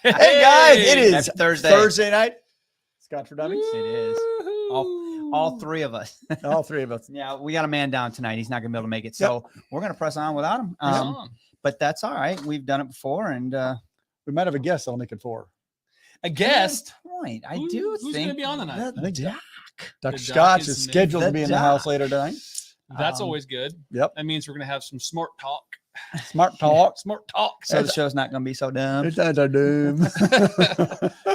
Hey guys, it is Happy Thursday night. Scotch for Dummies. It is. All three of us. All three of us. Yeah, we got a man down tonight. He's not going to be able to make it. So we're going to press on without him. But that's all right. We've done it before. And we might have a guest that'll make it four. A guest? Point. I Who's think. going to be on tonight? I think Doc. Dr. The Scotch Doc is is scheduled to be in the house Doc. later tonight. That's always good. Yep. That means we're going to have some smart talk. Smart talk. Smart talk. So the show's not going to be so dumb. It's not a doom.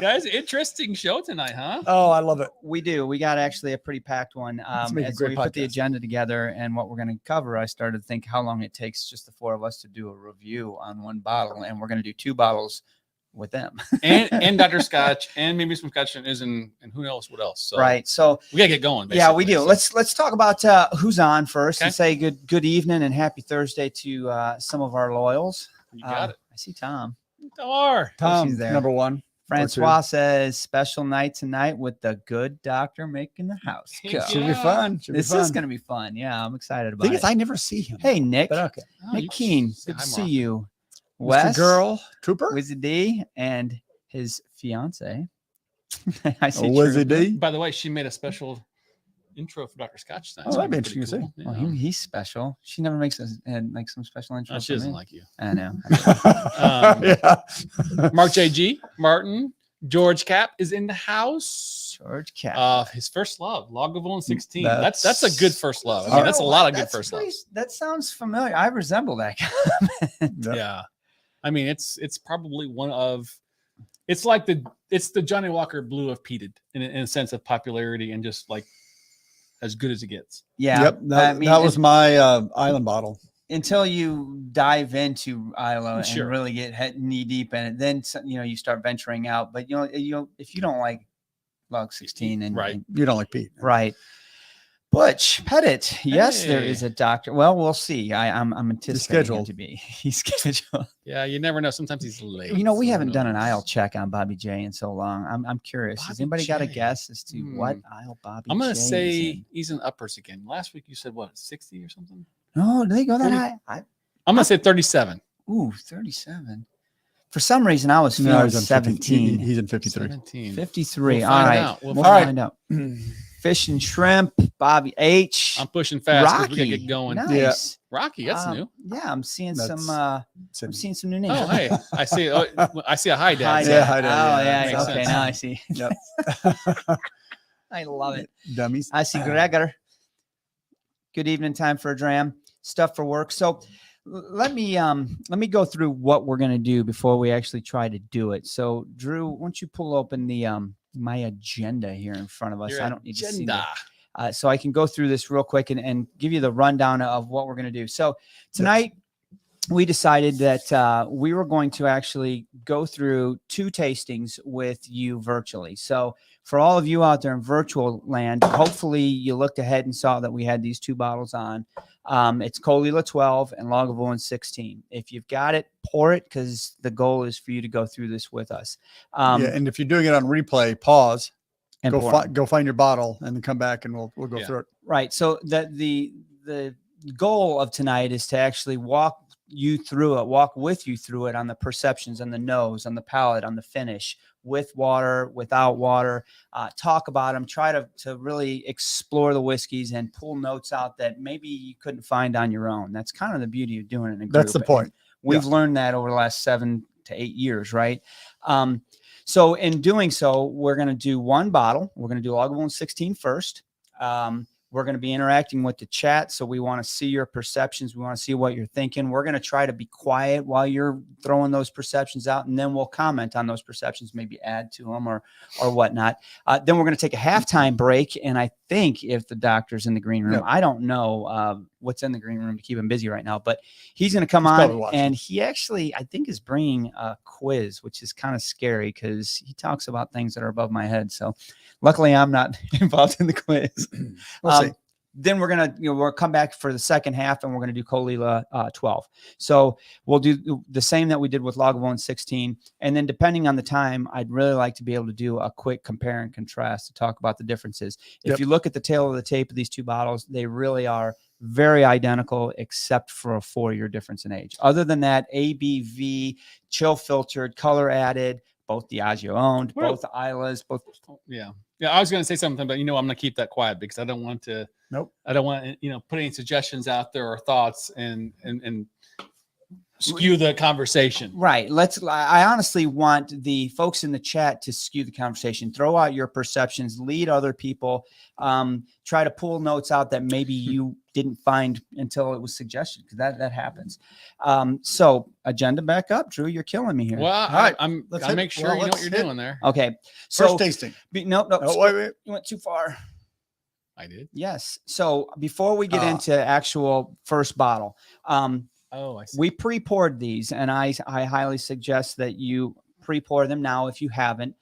Guys, interesting show tonight, huh? Oh, I love it. We do. We got actually a pretty packed one. Let's make a As great we put the podcast. agenda together and what we're going to cover, I started to think how long it takes just the four of us to do a review on one bottle. And we're going to do two bottles with them. and Dr. Scotch and maybe some Scotch and who knows what else. So Right. So we got to get going. yeah, we basically. do. So- Let's talk about who's on first Okay. and say good evening and happy Thursday to some of our loyals. You got it. I see Tom. Dar. Tom, she's there. number one. Francois says special night tonight with the good doctor making the house. Heck go." yeah. Should be fun. Should This be fun. is going to be fun. Yeah, I'm excited about Thing it. is, I never see him. Hey, Nick. But okay. Oh, Nick you Keen. say Good to hi, see Mark. you. Mr. Wes, Girl Trooper. Wizzy D, and his fiance. I see. Wizzy Trooper. D. By the way, she made a special intro for Dr. Scotch tonight. Oh, so that'd be pretty interesting to see. Well, he's special. She never makes us like some special intro. She for doesn't me. like you. I know. Yeah. Mark JG, Martin, George Cap is in the house. George Cat. His first love, Lagavulin 16. That's- That's a good first love. I You mean, know that's a what? lot of good That's first pretty- loves. That sounds familiar. I resemble that guy. Yep. Yeah. I mean, it's probably one of it's like the Johnny Walker Blue of peated in a sense of popularity and just like as good as it gets. Yeah. Yep. That, I mean, that was my island bottle. until you dive into Ila Sure. and really get knee deep in it, then you start venturing out. But if you don't like Log 16 and Right. and- You don't like Pete. right. Butch Pettit, yes, there Hey. is a doctor. Well, we'll see. I'm anticipating him scheduled. to be. He's scheduled. Yeah, you never know. Sometimes he's late. We so haven't who done an knows? aisle check on Bobby J in so long. I'm curious. Has Bobby anybody got a J. guess as to what Hmm. aisle Bobby? I'm gonna J is say in? he's in uppers again. Last week you said what, 60 or something? No, do they go that 30. high? I'm gonna say 37. 37. For some reason, I was No, feeling he's on 17. He's in 53. 17. 53. We'll All find right. out. We'll We'll find find out. Fish and shrimp, Bobby H. I'm pushing fast. 'cause Rocky. We gotta get going. Nice. Rocky, that's new. Yeah, I'm seeing That's- I'm seeing some new names. Oh, hey, I see. I see a high dad. Hi, So- Yeah, Dad. hi, Dad, Oh, yeah, yeah. makes Okay, sense. now I see. Yep. I love it. Dummies. I see Gregor. Good evening, time for a dram. Stuff for work. So let me go through what we're gonna do before we actually try to do it. So Drew, why don't you pull open the my agenda here in front of us? Your I don't need to see agenda. that. So I can go through this real quick and give you the rundown of what we're gonna do. So tonight we decided that we were going to actually go through two tastings with you virtually. So for all of you out there in virtual land, hopefully you looked ahead and saw that we had these two bottles on. It's Caol Ila 12 and Lagavulin 16. If you've got it, pour it, because the goal is for you to go through this with us. Yeah, and if you're doing it on replay, pause. And Go pour. go find your bottle and then come back and we'll go Yeah. through it. Right. So that the goal of tonight is to actually walk with you through it on the perceptions, on the nose, on the palate, on the finish, with water, without water, talk about them, try to really explore the whiskeys and pull notes out that maybe you couldn't find on your own. That's kind of the beauty of doing it in a group. That's the point. We've learned that over the last 7 to 8 years, right? So in doing so, we're going to do one bottle. We're going to do Lagavulin 16 first. We're going to be interacting with the chat. So we want to see your perceptions. We want to see what you're thinking. We're going to try to be quiet while you're throwing those perceptions out. And then we'll comment on those perceptions, maybe add to them or whatnot. Then we're going to take a halftime break. And I think if the doctor's in the green room, Yep. I don't know what's in the green room to keep him busy right now, but he's going to come probably on watching. and he actually, I think, is bringing a quiz, which is kind of scary because he talks about things that are above my head. So luckily I'm not involved in the quiz. We'll see. Then we're gonna, we'll come back for the second half, and we're gonna do Caol Ila 12. So we'll do the same that we did with Lagavulin 16, and then depending on the time, I'd really like to be able to do a quick compare and contrast to talk about the differences. If Yep. you look at the tail of the tape of these two bottles, they really are very identical, except for a 4-year difference in age. Other than that, ABV, chill filtered, color added, both Diageo owned, Well- both Isla's, both. Yeah. Yeah. I was going to say something, but I'm going to keep that quiet because I don't want to, Nope. I don't want to, put any suggestions out there or thoughts and skew the conversation. Right. I honestly want the folks in the chat to skew the conversation, throw out your perceptions, lead other people, try to pull notes out that maybe you didn't find until it was suggested, because that happens. So agenda back up, Drew, you're killing me here. Well, All right, I'm let's gotta hit- make sure well, you know what let's you're hit- doing there. Okay. So First tasting. nope. Oh, wait. You went too far. I did. Yes. So before we get Ah. into actual first bottle, Oh, I see. we pre-poured these, and I highly suggest that you pre-pour them now if you haven't.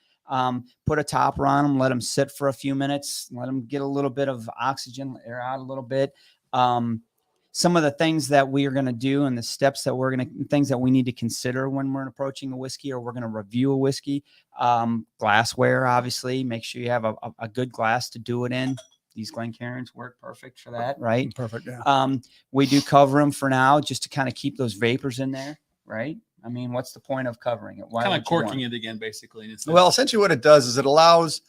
Put a topper on them, let them sit for a few minutes, let them get a little bit of oxygen, air out a little bit. Some of the things that we are going to do and the steps that things that we need to consider when we're approaching a whiskey, or we're going to review a whiskey. Glassware, obviously, make sure you have a good glass to do it in. These Glencairns work perfect for that, right? Perfect. Yeah. We do cover them for now just to kind of keep those vapors in there, right? I mean, what's the point of covering it? Why Kind would of you want corking it again, basically. Well, essentially what it does is it allows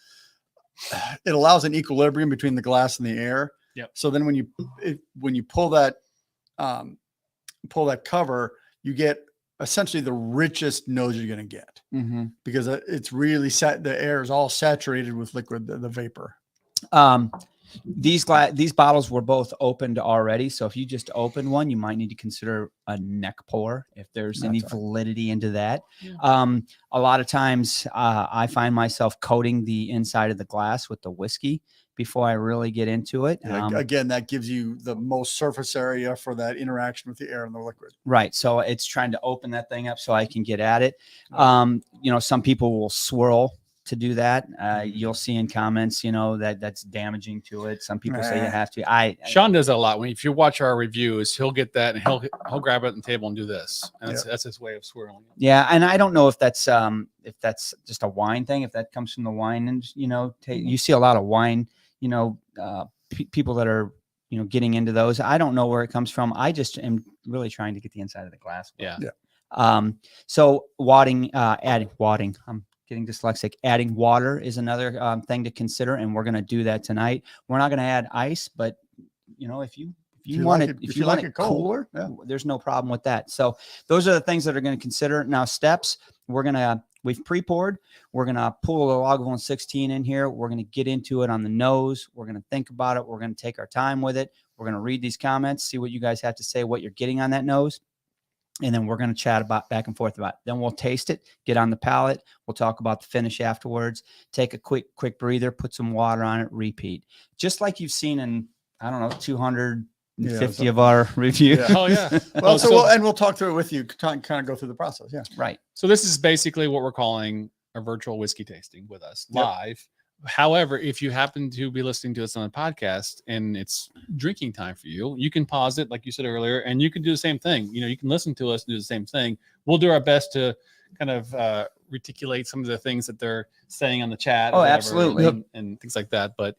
an equilibrium between the glass and the air. Yep. So then when you pull that cover, you get essentially the richest nose you're going to get, because it's really the air is all saturated with liquid, the vapor. These bottles were both opened already, so if you just open one, you might need to consider a neck pour if there's any That's right. validity into that. Yeah. A lot of times I find myself coating the inside of the glass with the whiskey before I really get into it. Yeah, again, that gives you the most surface area for that interaction with the air and the liquid. Right. So it's trying to open that thing up so I can get at it. Some people will swirl to do that. You'll see in comments, that's damaging to it. Some people say you have to. Sean does that a lot. If you watch our reviews, he'll get that and he'll grab it on the table and do this. And that's his way of swirling. Yeah, and I don't know if that's just a wine thing. If that comes from the wine, and you see a lot of wine, people that are getting into those. I don't know where it comes from. I just am really trying to get the inside of the glass. Yeah. So adding wadding. I'm getting dyslexic. Adding water is another thing to consider, and we're going to do that tonight. We're not going to add ice, but if you want it cooler, there's no problem with that. So those are the things that are going to consider. Now steps, we've pre-poured. We're going to pull a Lagavulin 16 in here. We're going to get into it on the nose. We're going to think about it. We're going to take our time with it. We're going to read these comments, see what you guys have to say, what you're getting on that nose. And then we're going to chat about back and forth about it. Then we'll taste it, get on the palate. We'll talk about the finish afterwards. Take a quick breather, put some water on it, repeat. Just like you've seen in, 250 of our reviews. Yeah. Oh, yeah. Well, we'll talk through it with you, kind of go through the process. Yeah. Right. So this is basically what we're calling a virtual whiskey tasting with us live. However, if you happen to be listening to us on a podcast and it's drinking time for you, you can pause it, like you said earlier, and you can do the same thing. You can listen to us do the same thing. We'll do our best to kind of reticulate some of the things that they're saying on the chat. Oh, absolutely. And things like that. But,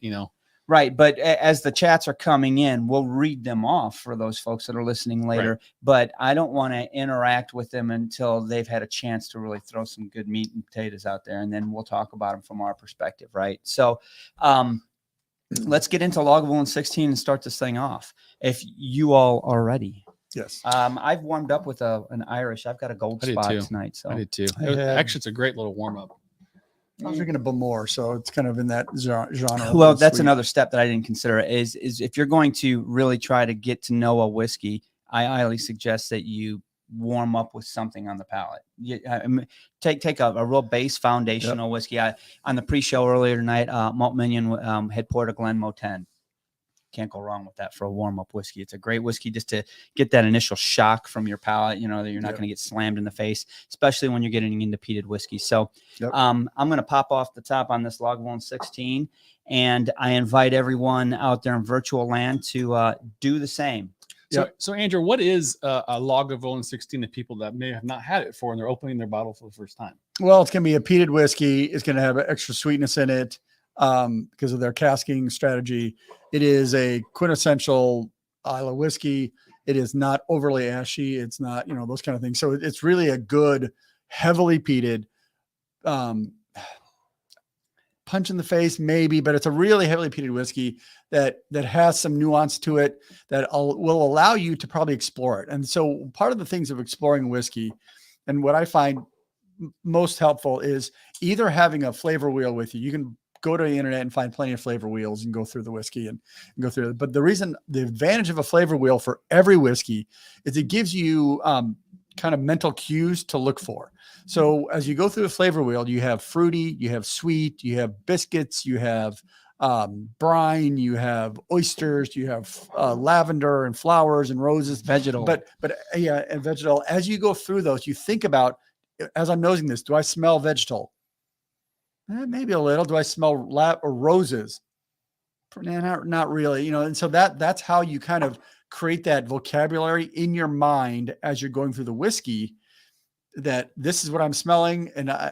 Right. But as the chats are coming in, we'll read them off for those folks that are listening later. Right. But I don't want to interact with them until they've had a chance to really throw some good meat and potatoes out there. And then we'll talk about them from our perspective. Right. So let's get into Lagavulin 16 and start this thing off. If you all are ready. Yes. I've warmed up with an Irish. I've got a gold spot tonight. So I did too. Actually, it's a great little warm up. I was drinking a Bowmore, so it's kind of in that genre. Well, that's another step that I didn't consider is if you're going to really try to get to know a whiskey, I highly suggest that you warm up with something on the palate. Take a real base foundational whiskey. On the pre-show earlier tonight, Malt Minion had poured a Glenmoe 10. Can't go wrong with that for a warm-up whiskey. It's a great whiskey just to get that initial shock from your palate, that you're not going to get slammed in the face, especially when you're getting into peated whiskey. So I'm going to pop off the top on this Lagavulin 16, and I invite everyone out there in virtual land to do the same. So Andrew, what is a Lagavulin 16 to people that may have not had it before and they're opening their bottle for the first time? Well, it's going to be a peated whiskey. It's going to have extra sweetness in it because of their casking strategy. It is a quintessential Islay whiskey. It is not overly ashy. It's not, those kind of things. So it's really a good, heavily peated, punch in the face, maybe, but it's a really heavily peated whiskey that has some nuance to it that will allow you to probably explore it. And so part of the things of exploring whiskey, and what I find most helpful, is either having a flavor wheel with you. You can go to the internet and find plenty of flavor wheels and go through the whiskey and go through it. But the advantage of a flavor wheel for every whiskey is it gives you kind of mental cues to look for. So as you go through the flavor wheel, you have fruity, you have sweet, you have biscuits, you have brine, you have oysters, you have lavender and flowers and roses, Vegetal. But yeah, and vegetal. As you go through those, you think about, as I'm nosing this, do I smell vegetal? Maybe a little. Do I smell or roses? Not really. And so that's how you kind of create that vocabulary in your mind as you're going through the whiskey, that this is what I'm smelling. And I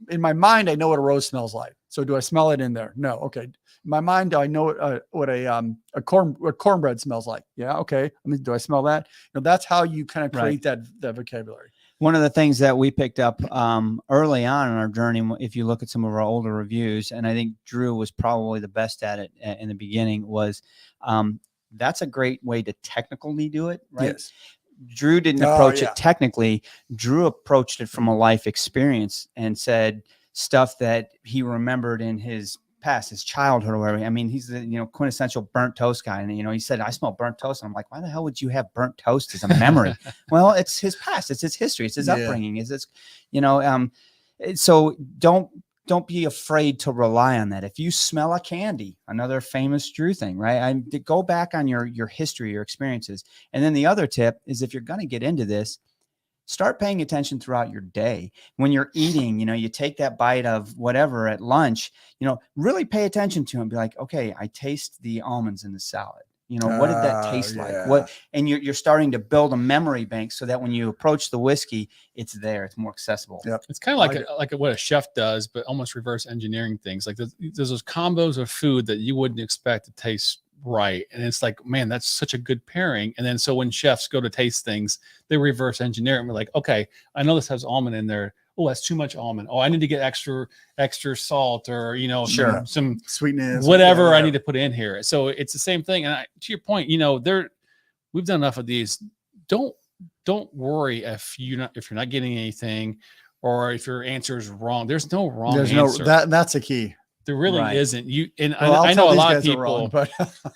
in my mind, I know what a rose smells like. So do I smell it in there? No. Okay. In my mind, do I know what cornbread smells like? Yeah. Okay. Do I smell that? That's how you kind of create that vocabulary. One of the things that we picked up early on in our journey, if you look at some of our older reviews, and I think Drew was probably the best at it in the beginning, was that's a great way to technically do it, right? Yes. Drew didn't approach it technically. Drew approached it from a life experience and said stuff that he remembered in his past, his childhood or whatever. I mean, he's the quintessential burnt toast guy, and he said, "I smell burnt toast." And I'm like, "Why the hell would you have burnt toast as a memory?" Well, it's his past, it's his history, it's his upbringing, it's his, so don't be afraid to rely on that. If you smell a candy, another famous Drew thing, right? Go back on your history, your experiences. And then the other tip is, if you're going to get into this, start paying attention throughout your day. When you're eating, you take that bite of whatever at lunch, really pay attention to it and be like, okay, I taste the almonds in the salad. What did that taste like? And you're starting to build a memory bank so that when you approach the whiskey, it's there, it's more accessible. Yep. It's kind of like what a chef does, but almost reverse engineering things. Like there's those combos of food that you wouldn't expect to taste right. And it's like, man, that's such a good pairing. And then so when chefs go to taste things, they reverse engineer it and we're like, okay, I know this has almond in there. Oh, that's too much almond. Oh, I need to get extra salt, or some sweetness, whatever I need to put in here. So it's the same thing. And to your point, we've done enough of these. Don't worry if you're not getting anything, or if your answer is wrong. There's no wrong answer. That's the key. There really isn't. I know a lot of people, wrong, but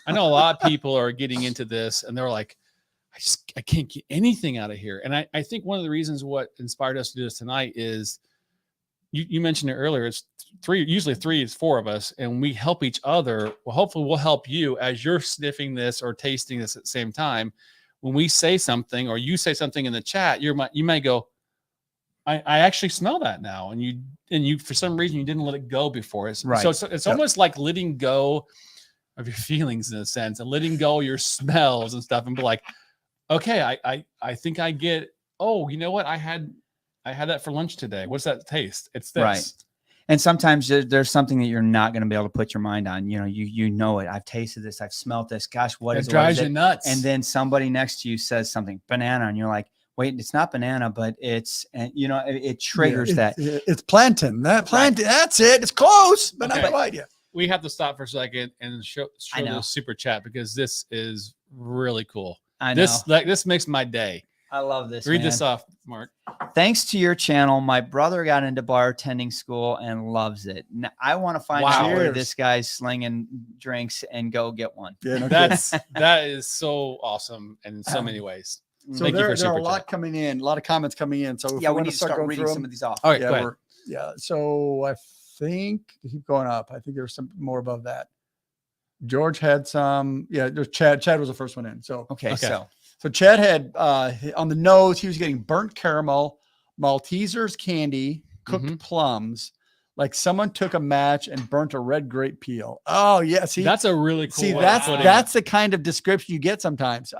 I know a lot of people are getting into this and they're like, I can't get anything out of here. And I think one of the reasons what inspired us to do this tonight is you mentioned it earlier. It's usually three is four of us, and we help each other. Well, hopefully we'll help you as you're sniffing this or tasting this at the same time. When we say something or you say something in the chat, you might go, I actually smell that now. And you, for some reason, you didn't let it go before. Right. So it's almost like letting go of your feelings in a sense, and letting go your smells and stuff, and be like, okay, I think I get, oh, you know what? I had that for lunch today. What's that taste? It's this. Right. And sometimes there's something that you're not going to be able to put your mind on. You know it. I've tasted this. I've smelled this. Gosh, what is it? It drives you nuts. And then somebody next to you says something, banana, and you're like, wait, it's not banana, but it's, and it triggers that. It's plantain. Plantain. That's it. It's close, but not quite yet. We have to stop for a second and show the super chat, because this is really cool. I know. This makes my day. I love this. Read this off, Mark. Thanks to your channel, my brother got into bartending school and loves it. Now, I want to find out where this guy's slinging drinks and go get one. Yeah, that is so awesome in so many ways. So there are a lot coming in, a lot of comments coming in. So we need to start reading some of these off. All right, go ahead. So I think keep going up. I think there's some more above that. George had some. Yeah, there's Chad. Chad was the first one in. So okay. So Chad had on the nose, he was getting burnt caramel, Maltesers candy, cooked plums, like someone took a match and burnt a red grape peel. Oh yeah, see, that's a really cool. See, that's the kind of description you get sometimes.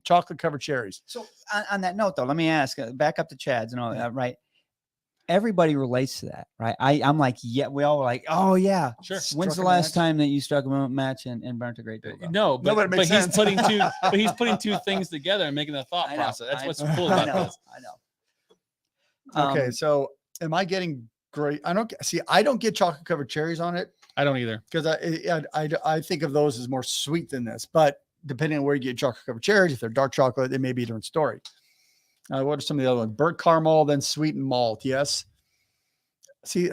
Chocolate covered cherries. So on that note, though, let me ask. Back up to Chad's and all that, right? Everybody relates to that, right? I'm like, yeah, we all were like, oh yeah, sure. When's the last time that you struck a match and burnt a great deal? No, but he's putting two things together and making a thought process. That's what's cool about this. I know. Okay, so am I getting great. I don't get chocolate covered cherries on it I don't either. because I think of those as more sweet than this. But depending on where you get chocolate covered cherries, if they're dark chocolate, it may be a different story. What are some of the other ones? Burnt caramel, then sweetened malt. Yes. See,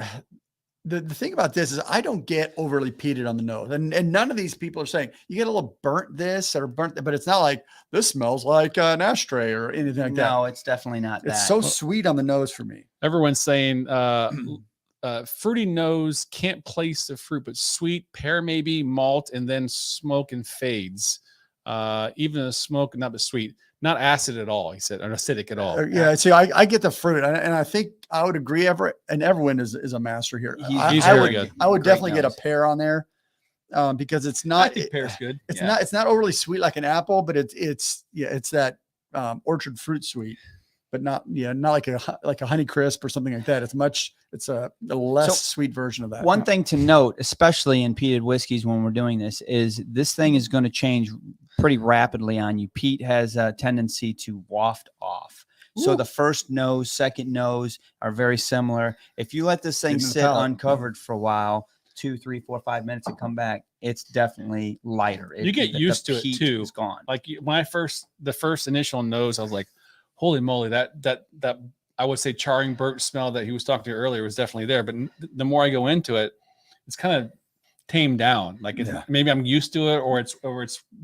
the thing about this is I don't get overly peated on the nose, and none of these people are saying you get a little burnt this or burnt that, but it's not like this smells like an ashtray or anything like that. No, it's definitely not that. It's so sweet on the nose for me. Everyone's saying fruity nose, can't place the fruit, but sweet, pear maybe, malt, and then smoke and fades. Even the smoke, not the sweet, not acid at all, he said, or acidic at all. Yeah, see, I get the fruit, and I think I would agree. Everyone is a master here. He's I very would, good. I would Great definitely get a nose. pear on there because it's I not. think pear's good. It's not overly sweet like an apple, but it's that orchard fruit sweet, but not like a honey crisp or something like that. It's a less sweet version of that. One thing to note, especially in peated whiskeys when we're doing this thing is going to change pretty rapidly on you. Peat has a tendency to waft off. So Ooh. the first nose, second nose are very similar. If you let this thing Into the sit palate. uncovered for a while, 2, 3, 4, 5 minutes and come back, it's definitely lighter. You get used to it peat too. is gone. Like when the first initial nose, I was like, holy moly, that I would say charring burnt smell that he was talking to earlier was definitely there. But the more I go into it, it's kind of tamed down. Like maybe I'm used to it, or it's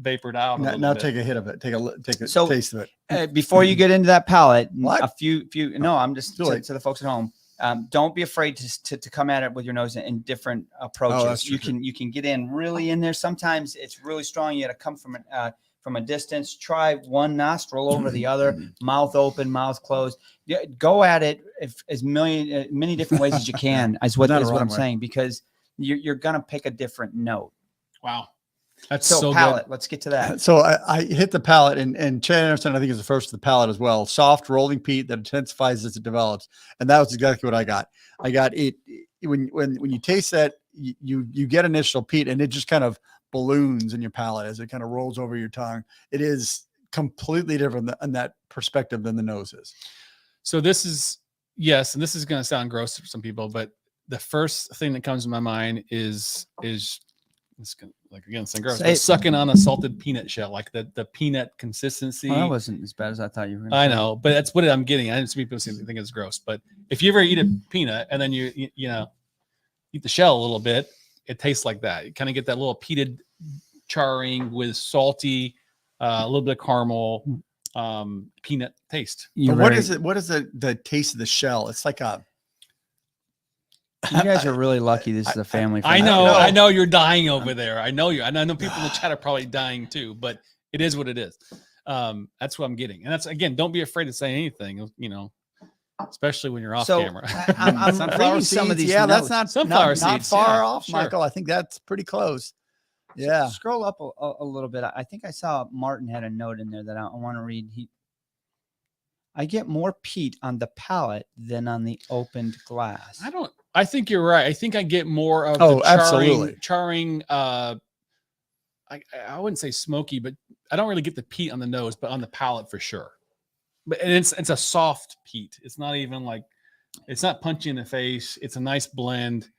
vapored out. Now take a hit of it. Take a So, taste of it. Before you get into that palate, What? a few. No, I'm just Too late. to the folks at home. Don't be afraid to come at it with your nose in different approaches. that's true. You can get in really in there. Sometimes it's really strong. You got to come from a distance. Try one nostril over the other, mouth open, mouth closed. Go at it as many different ways as you can. Is what Not a I'm wrong way. saying, because you're gonna pick a different note. Wow, that's So, so palate. good. Let's get to that. So I hit the palate, and Chad Anderson, I think, is the first to the palate as well. Soft rolling peat that intensifies as it develops, and that was exactly what I got. I got it when you taste that, you get initial peat, and it just kind of balloons in your palate as it kind of rolls over your tongue. It is completely different in that perspective than the nose is. So this is and this is going to sound gross for some people, but the first thing that comes to my mind is it's gonna, like again, sound gross, but sucking on a salted peanut shell, like the peanut consistency. Well, that wasn't as bad as I thought you were going to I know, but that's what I'm getting. I didn't see people think it's gross, but if you ever eat a peanut and then you eat the shell a little bit, it tastes like that. You kind of get that little peated charring with salty, a little bit of caramel, peanut taste. But what is it? What is the taste of the shell? It's like a. You guys are really lucky. This is a family. I friendly know, show. I know you're dying over there. I know you. And I know people in the chat are probably dying too, but it is what it is. That's what I'm getting. And that's, again, don't be afraid to say anything, especially when you're off camera. I'm Sunflower reading some of seeds. these. Yeah, notes. that's not Sunflower not seeds, far yeah, off, sure. Michael. I think that's pretty close. Yeah. Scroll up a little bit. I think I saw Martin had a note in there that I want to read. I get more peat on the palate than on the opened glass. I think you're right. I think I get more of Oh, the absolutely. charring. I wouldn't say smoky, but I don't really get the peat on the nose, but on the palate for sure. But it's a soft peat. It's not even like, it's not punchy in the face. It's a nice blend.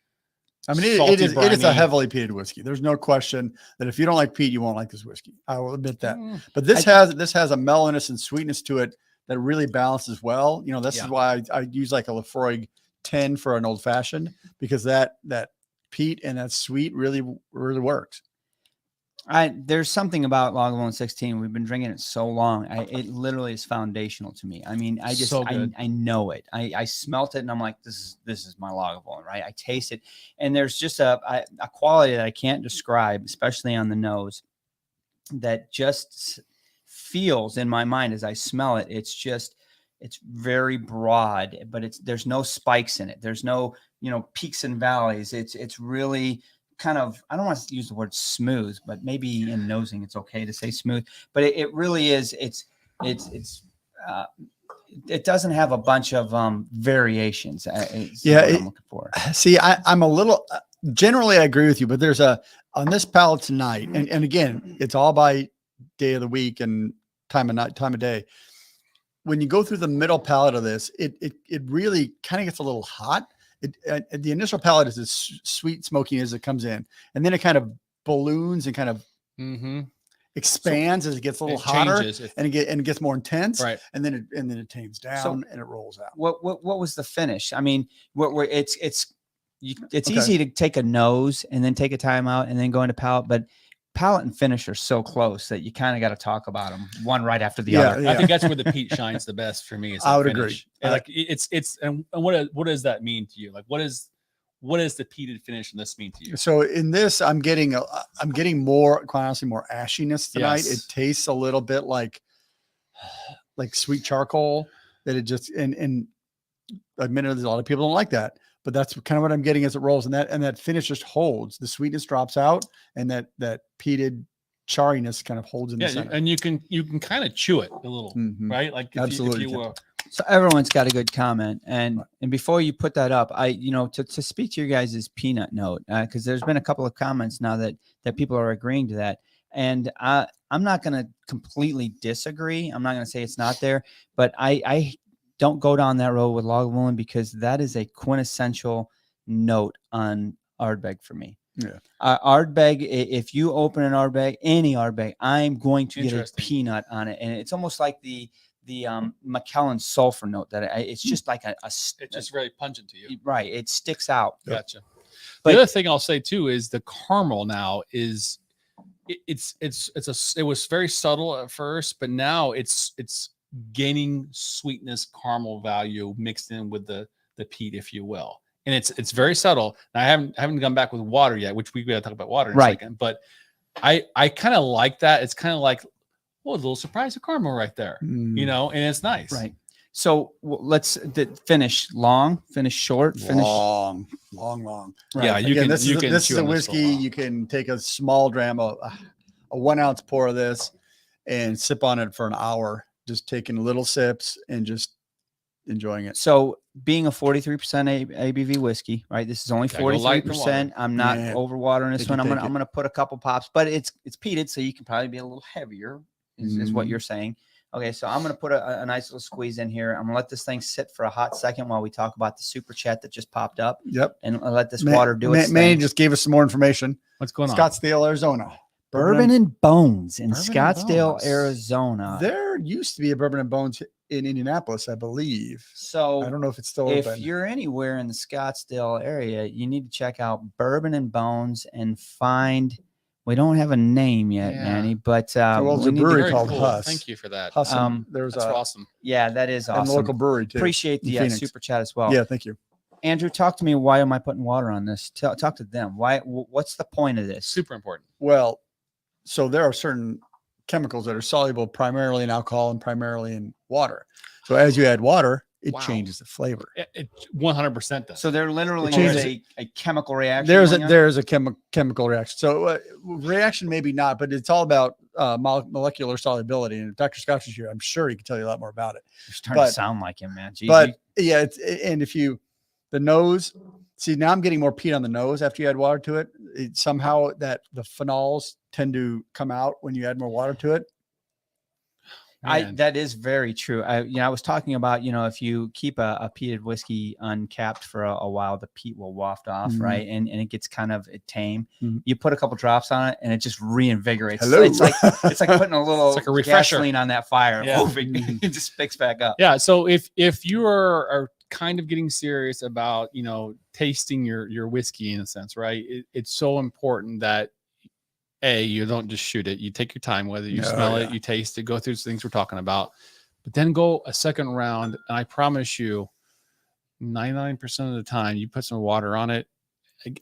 I mean, it is a heavily peated whiskey. There's no question that if you don't like peat, you won't like this whiskey. I will admit that. But this has a mellowness and sweetness to it that really balances well. This is why I use like a Lafroig 10 for an old fashioned, because that peat and that sweet really works. There's something about Lagavulin 16. We've been drinking it so long. It literally is foundational to me. I mean, I just So good. I know it. I smelt it and I'm like, this is my Lagavulin, right? I taste it, and there's just a quality that I can't describe, especially on the nose, that just feels in my mind as I smell it. It's very broad, but there's no spikes in it. There's no peaks and valleys. It's really kind of, I don't want to use the word smooth, but maybe in nosing it's okay to say smooth, but it really is. It doesn't have a bunch of variations. What I'm looking for. See, I'm a little, generally I agree with you, but there's on this palate tonight, and again, it's all by day of the week and time of day. When you go through the middle palate of this, it really kind of gets a little hot. the initial palate is as sweet, smoky as it comes in, and then it kind of balloons and kind of expands as it gets a little hotter, and it gets more intense, right? And then it tames down and it rolls out. What was the finish? I mean, it's easy to take a nose and then take a time out and then go into palate, but palate and finish are so close that you kind of got to talk about them one right after the other. I think that's where the peat shines the best for me. Is I would finish. agree. And like it's and what does that mean to you? Like what is the peated finish in this mean to you? So in this, I'm getting more, quite honestly, more ashiness tonight. Yes. It tastes a little bit like sweet charcoal. That it just and admittedly, there's a lot of people don't like that, but that's kind of what I'm getting as it rolls, and that finish just holds. The sweetness drops out, and that peated charriness kind of holds in the center. And you can kind of chew it a little, right? Like absolutely. If you So everyone's got a good comment, and before you put that up, to speak to your guys' peanut note, because there's been a couple of comments now that people are agreeing to that, and I'm not going to completely disagree. I'm not going to say it's not there, but I don't go down that road with Lagavulin because that is a quintessential note on Ardbeg for me. Yeah. Ardbeg, if you open an Ardbeg, any Ardbeg, I'm going to get a peanut on it, and it's almost like the McKellen sulfur note that it's just like it's just very pungent to you, right? It sticks out. Gotcha. But the other thing I'll say too is the caramel now is it was very subtle at first, but now it's gaining sweetness, caramel value mixed in with the peat, if you will. And it's very subtle. Now, I haven't gone back with water yet, which we got to talk about water in a second. But I kind of like that. It's kind of like, a little surprise of caramel right there, and it's nice. Right. So let's finish long, finish short, finish long. Right. Yeah, this is a whiskey. You can take a small dram, a 1 ounce pour of this, and sip on it for an hour, just taking little sips and just enjoying it. So being a 43% ABV whiskey, right? This is only 43%. I'm not overwatering this one. I'm gonna put a couple pops, but it's peated, so you can probably be a little heavier. Is what you're saying. Okay, so I'm going to put a nice little squeeze in here. I'm going to let this thing sit for a hot second while we talk about the super chat that just popped up. Yep. And let this water do its thing. Manny just gave us some more information. What's going on? Scottsdale, Arizona. Bourbon and Bones in Scottsdale, Arizona. There used to be a Bourbon and Bones in Indianapolis, I believe. So I don't know if it's still open. If you're anywhere in the Scottsdale area, you need to check out Bourbon and Bones and find... We don't have a name yet, Manny, but there's a brewery called cool. Huss. Thank you for that. Huss, that's awesome. Yeah, that is awesome. And the local brewery too. Appreciate the super chat as well. Yeah, thank you. Andrew, talk to me. Why am I putting water on this? Talk to them. Why? What's the point of this? Super important. Well, so there are certain chemicals that are soluble primarily in alcohol and primarily in water. So as you add water, it changes the flavor. It 100% does. So there literally is a chemical reaction. There's a chemical reaction. So reaction maybe not, but it's all about molecular solubility. And if Dr. Scotch is here, I'm sure he can tell you a lot more about it. You're starting to sound like him, man. Jeez, but yeah, and if you the nose, see now I'm getting more peat on the nose after you add water to it. Somehow that the phenols tend to come out when you add more water to it. That is very true. I was talking about, if you keep a peated whiskey uncapped for a while, the peat will waft off, right? And it gets kind of tame. You put a couple drops on it and it just reinvigorates. Hello. It's like putting a little like a refresher. gasoline on that fire. Yeah. It just picks back up. Yeah. So if you are kind of getting serious about, tasting your whiskey in a sense, right? It's so important that you don't just shoot it. You take your time, whether you smell it, you taste it, go through the things we're talking about, but then go a second round. And I promise you 99% of the time you put some water on it.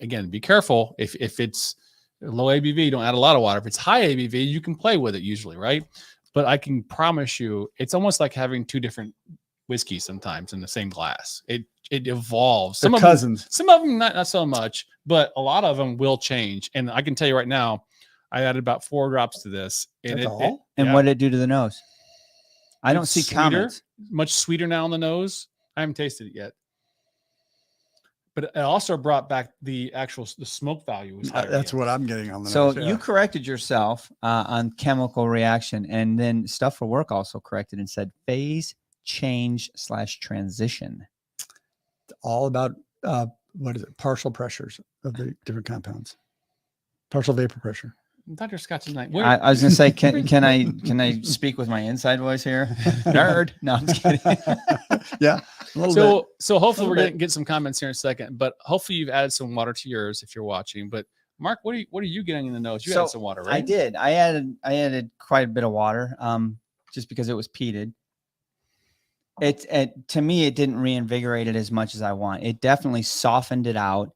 Again, be careful. If it's low ABV, don't add a lot of water. If it's high ABV, you can play with it usually, right? But I can promise you, it's almost like having two different whiskeys sometimes in the same glass. It evolves. Some of them not so much, but a lot of them will change. And I can tell you right now, I added about 4 drops to this. And what did it do to the nose? I don't see comments. Much sweeter now on the nose. I haven't tasted it yet. But it also brought back the smoke value. Was higher that's what I'm getting on the nose. So you corrected yourself on chemical reaction. And then Stuff for Work also corrected and said phase change / transition. It's all about what is it? Partial pressures of the different compounds. Partial vapor pressure. Dr. Scotch is night. I was gonna say, can I speak with my inside voice here? Nerd. No, I'm just kidding. Yeah. A little bit. So hopefully we're Little gonna get some comments here in a second, but hopefully you've added some water to yours if you're watching. But Mark, what are you getting in the nose? You added some water, right? I did. I added quite a bit of water, just because it was peated. To me, it didn't reinvigorate it as much as I want. It definitely softened it out.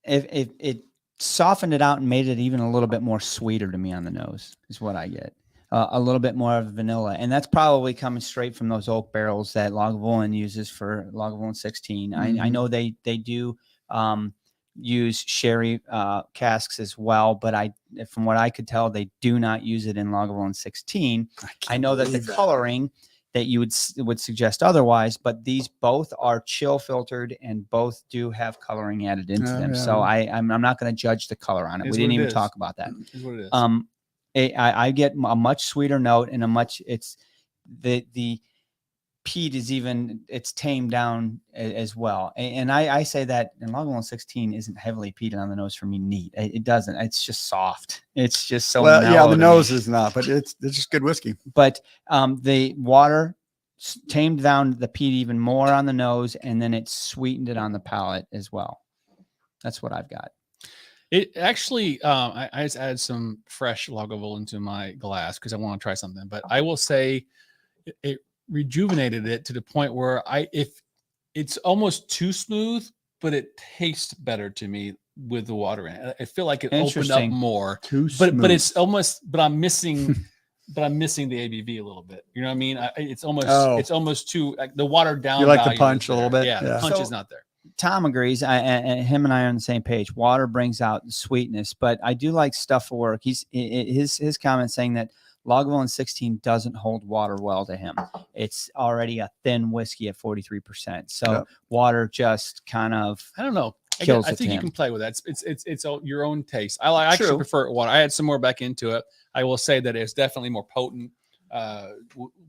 It softened it out and made it even a little bit more sweeter to me on the nose is what I get. A little bit more of vanilla. And that's probably coming straight from those oak barrels that Lagavulin uses for Lagavulin 16. I know they do use sherry casks as well, but from what I could tell, they do not use it in Lagavulin 16. I know that the coloring that you would suggest otherwise, but these both are chill filtered and both do have coloring added into them. Yeah. So I'm not going to judge the color on it. We didn't even talk about that. Is what it is. I get a much sweeter note and it's the peat is it's tamed down as well. And I say that in Lagavulin 16 isn't heavily peated on the nose for me neat. It doesn't. It's just soft. It's just so mellow the to nose me. is not, but it's just good whiskey. But the water tamed down the peat even more on the nose, and then it sweetened it on the palate as well. That's what I've got. It actually, I just added some fresh Lagavulin into my glass because I want to try something. But I will say, it rejuvenated it to the point where if it's almost too smooth, but it tastes better to me with the water in it. I feel like it opened up more. But it's almost. But I'm missing. But I'm missing the ABV a little bit. You know what I mean? It's almost too like the watered down. You like the punch a little bit? Yeah, the punch is not there. Tom agrees. And him and I are on the same page. Water brings out the sweetness, but I do like stuff for work. His comment saying that Lagavulin 16 doesn't hold water well to him. It's already a thin whiskey at 43%. So water just kind of, I don't know. I think you can play with that. It's your own taste. I actually prefer water. I add some more back into it. I will say that it's definitely more potent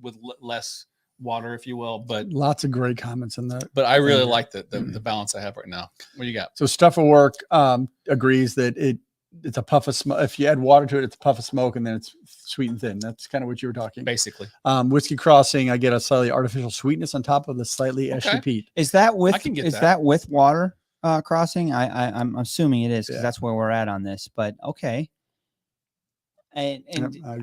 with less water, if you will. But lots of great comments in that. But I really like the balance I have right now. What do you got? So Stuff of Work agrees that it's a puff of smoke. If you add water to it, it's a puff of smoke, and then it's sweet and thin. That's kind of what you were talking. Basically. Whiskey Crossing, I get a slightly artificial sweetness on top of the slightly ashy peat. Is that with that with water crossing? I'm assuming it is because that's where we're at on this. But okay. And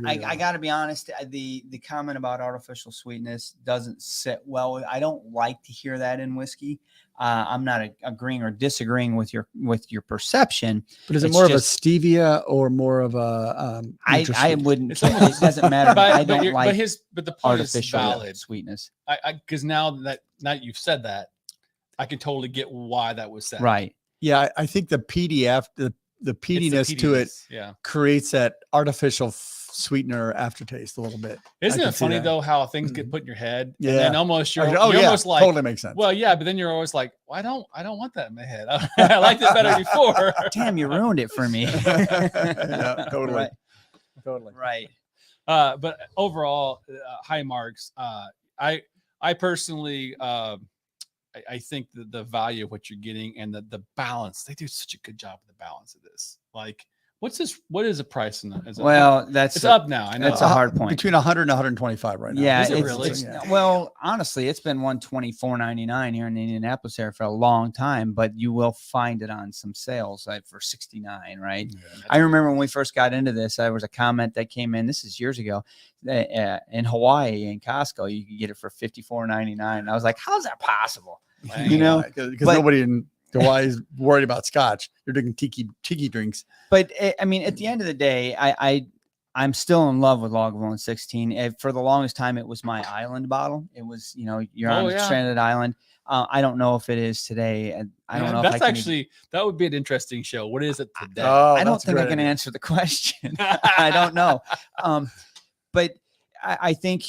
I got to be honest, the comment about artificial sweetness doesn't sit well. I don't like to hear that in whiskey. I'm not agreeing or disagreeing with your perception. But is it more of a stevia or more of a? I wouldn't. It doesn't matter. I don't like. But the point is valid sweetness. Because now that you've said that, I can totally get why that was said. Right. Yeah, I think the PDF the peatiness to it creates that artificial sweetener aftertaste a little bit. Isn't it funny though how things get put in your head? Yeah. And then almost you're almost like totally makes sense. Well, yeah, but then you're always like, well, I don't want that in my head. I liked it better before. Damn, you ruined it for me. Yeah, totally. Right. Totally. Right. But overall, high marks. I personally I think the value of what you're getting and the balance, they do such a good job with the balance of this. Like, what is the price in that? It's up now. I know that's a hard point. Between 100 and 125 right now. Yeah, is it really? Well, honestly, it's been $124.99 here in the Indianapolis area for a long time, but you will find it on some sales like for $69, right? Yeah, I remember when we first got into this, there was a comment that came in. This is years ago. In Hawaii, in Costco, you could get it for $54.99. And I was like, "How's that possible?" Because nobody in Hawaii is worried about Scotch. You're drinking tiki drinks. But I mean, at the end of the day, I'm still in love with Lagavulin 16. For the longest time, it was my island bottle. It was, you're on a stranded island. I don't know if it is today. I don't know. That would be an interesting show. What is it today? I don't think I can answer the question. I don't know. But I think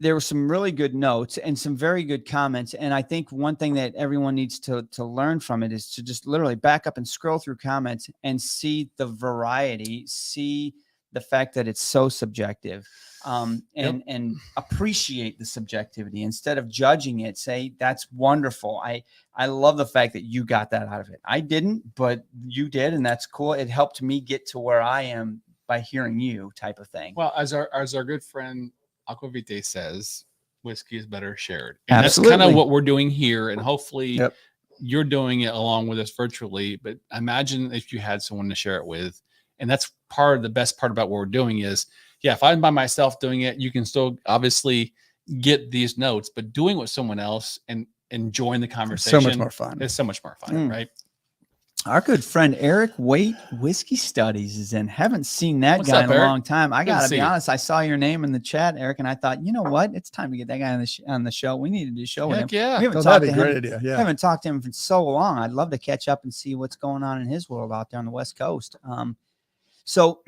there were some really good notes and some very good comments. And I think one thing that everyone needs to learn from it is to just literally back up and scroll through comments and see the variety, see the fact that it's so subjective, and appreciate the subjectivity instead of judging it. Say, that's wonderful. I love the fact that you got that out of it. I didn't, but you did, and that's cool. It helped me get to where I am by hearing you, type of thing. Well, as our good friend Aquavite says, whiskey is better shared. And Absolutely. that's kind of what we're doing here. And hopefully Yep. you're doing it along with us virtually. But imagine if you had someone to share it with. And that's part of the best part about what we're doing is, if I'm by myself doing it, you can still obviously get these notes, but doing it with someone else and enjoying the conversation. So much more fun. It's so much more fun, right? Our good friend Eric Waite Whiskey Studies is in. Haven't seen that What's guy up, in a Eric? long time. I Good to got to see be you. honest. I saw your name in the chat, Eric, and I thought, you know what? It's time to get that guy on the show. We need to do a show with him. Heck yeah. We haven't Oh, talked that'd to be a him. great idea. I Yeah. haven't talked to him for so long. I'd love to catch up and see what's going on in his world out there on the West Coast. So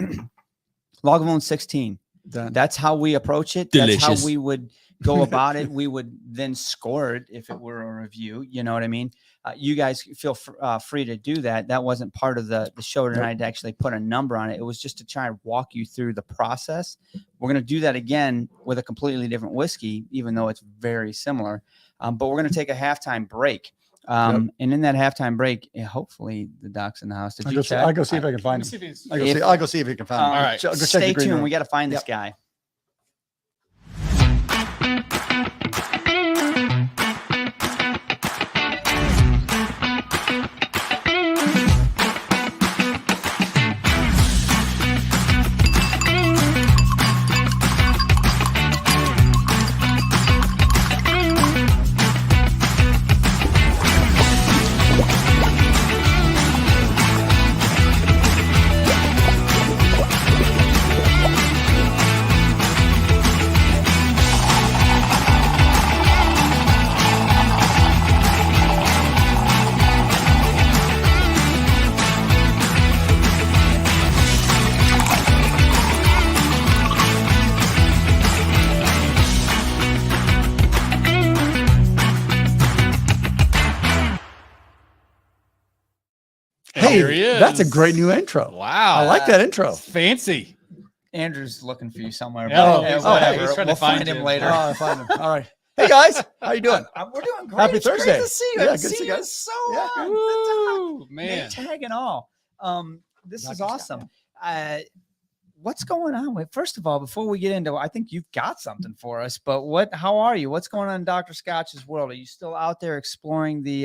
Lagavulin 16. Done. That's how we approach it. That's Delicious. how we would go about it. We would then score it if it were a review. You know what I mean? You guys feel free to do that. That wasn't part of the show tonight to actually put a number on it. It was just to try and walk you through the process. We're going to do that again with a completely different whiskey, even though it's very similar. But we're going to take a halftime break. And in that halftime break, hopefully the doc's in the house. Did you check? I'll go see if I can find Let me him. see if he's- I'll go see if he can find him. All right. Go check the Stay green tuned. room. We got to find this guy. Hey, Here he is. that's a great new intro. Wow. I like that intro. It's fancy. Andrew's looking for you somewhere. Yeah, but, he's whatever. he's trying to We'll find find him you. later. Oh, I find him. All right. Hey guys, how you doing? We're doing great. Happy It's great Thursday. to see you. Yeah, I've good to see seen you you guys. so Yeah. long. Woo, Name man. tag and all. This is Dr. awesome. What's going on with? First of all, before we get into, I think you've got something for us. But how are you? What's going on in Dr. Scotch's world? Are you still out there exploring the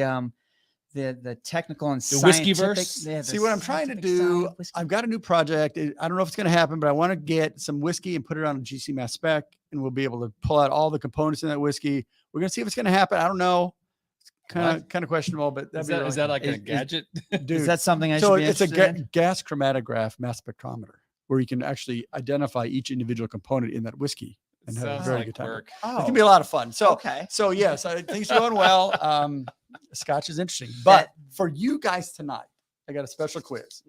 technical and The whiskey scientific- verse? yeah, the See what I'm trying to scientific do. side of whiskey? I've got a new project. I don't know if it's going to happen, but I want to get some whiskey and put it on a GC mass spec, and we'll be able to pull out all the components in that whiskey. We're going to see if it's going to happen. I don't know. Kind of questionable, but that'd Is be that, really is that like Is- a gadget? dude. Is that something I So should be it's a interested in? gas chromatograph mass spectrometer where you can actually identify each individual component in that whiskey and have a Sounds very like good time. work. It can be a lot of fun. So, okay. so yes, things are going well. Scotch is interesting, but for you guys tonight, I got a special quiz.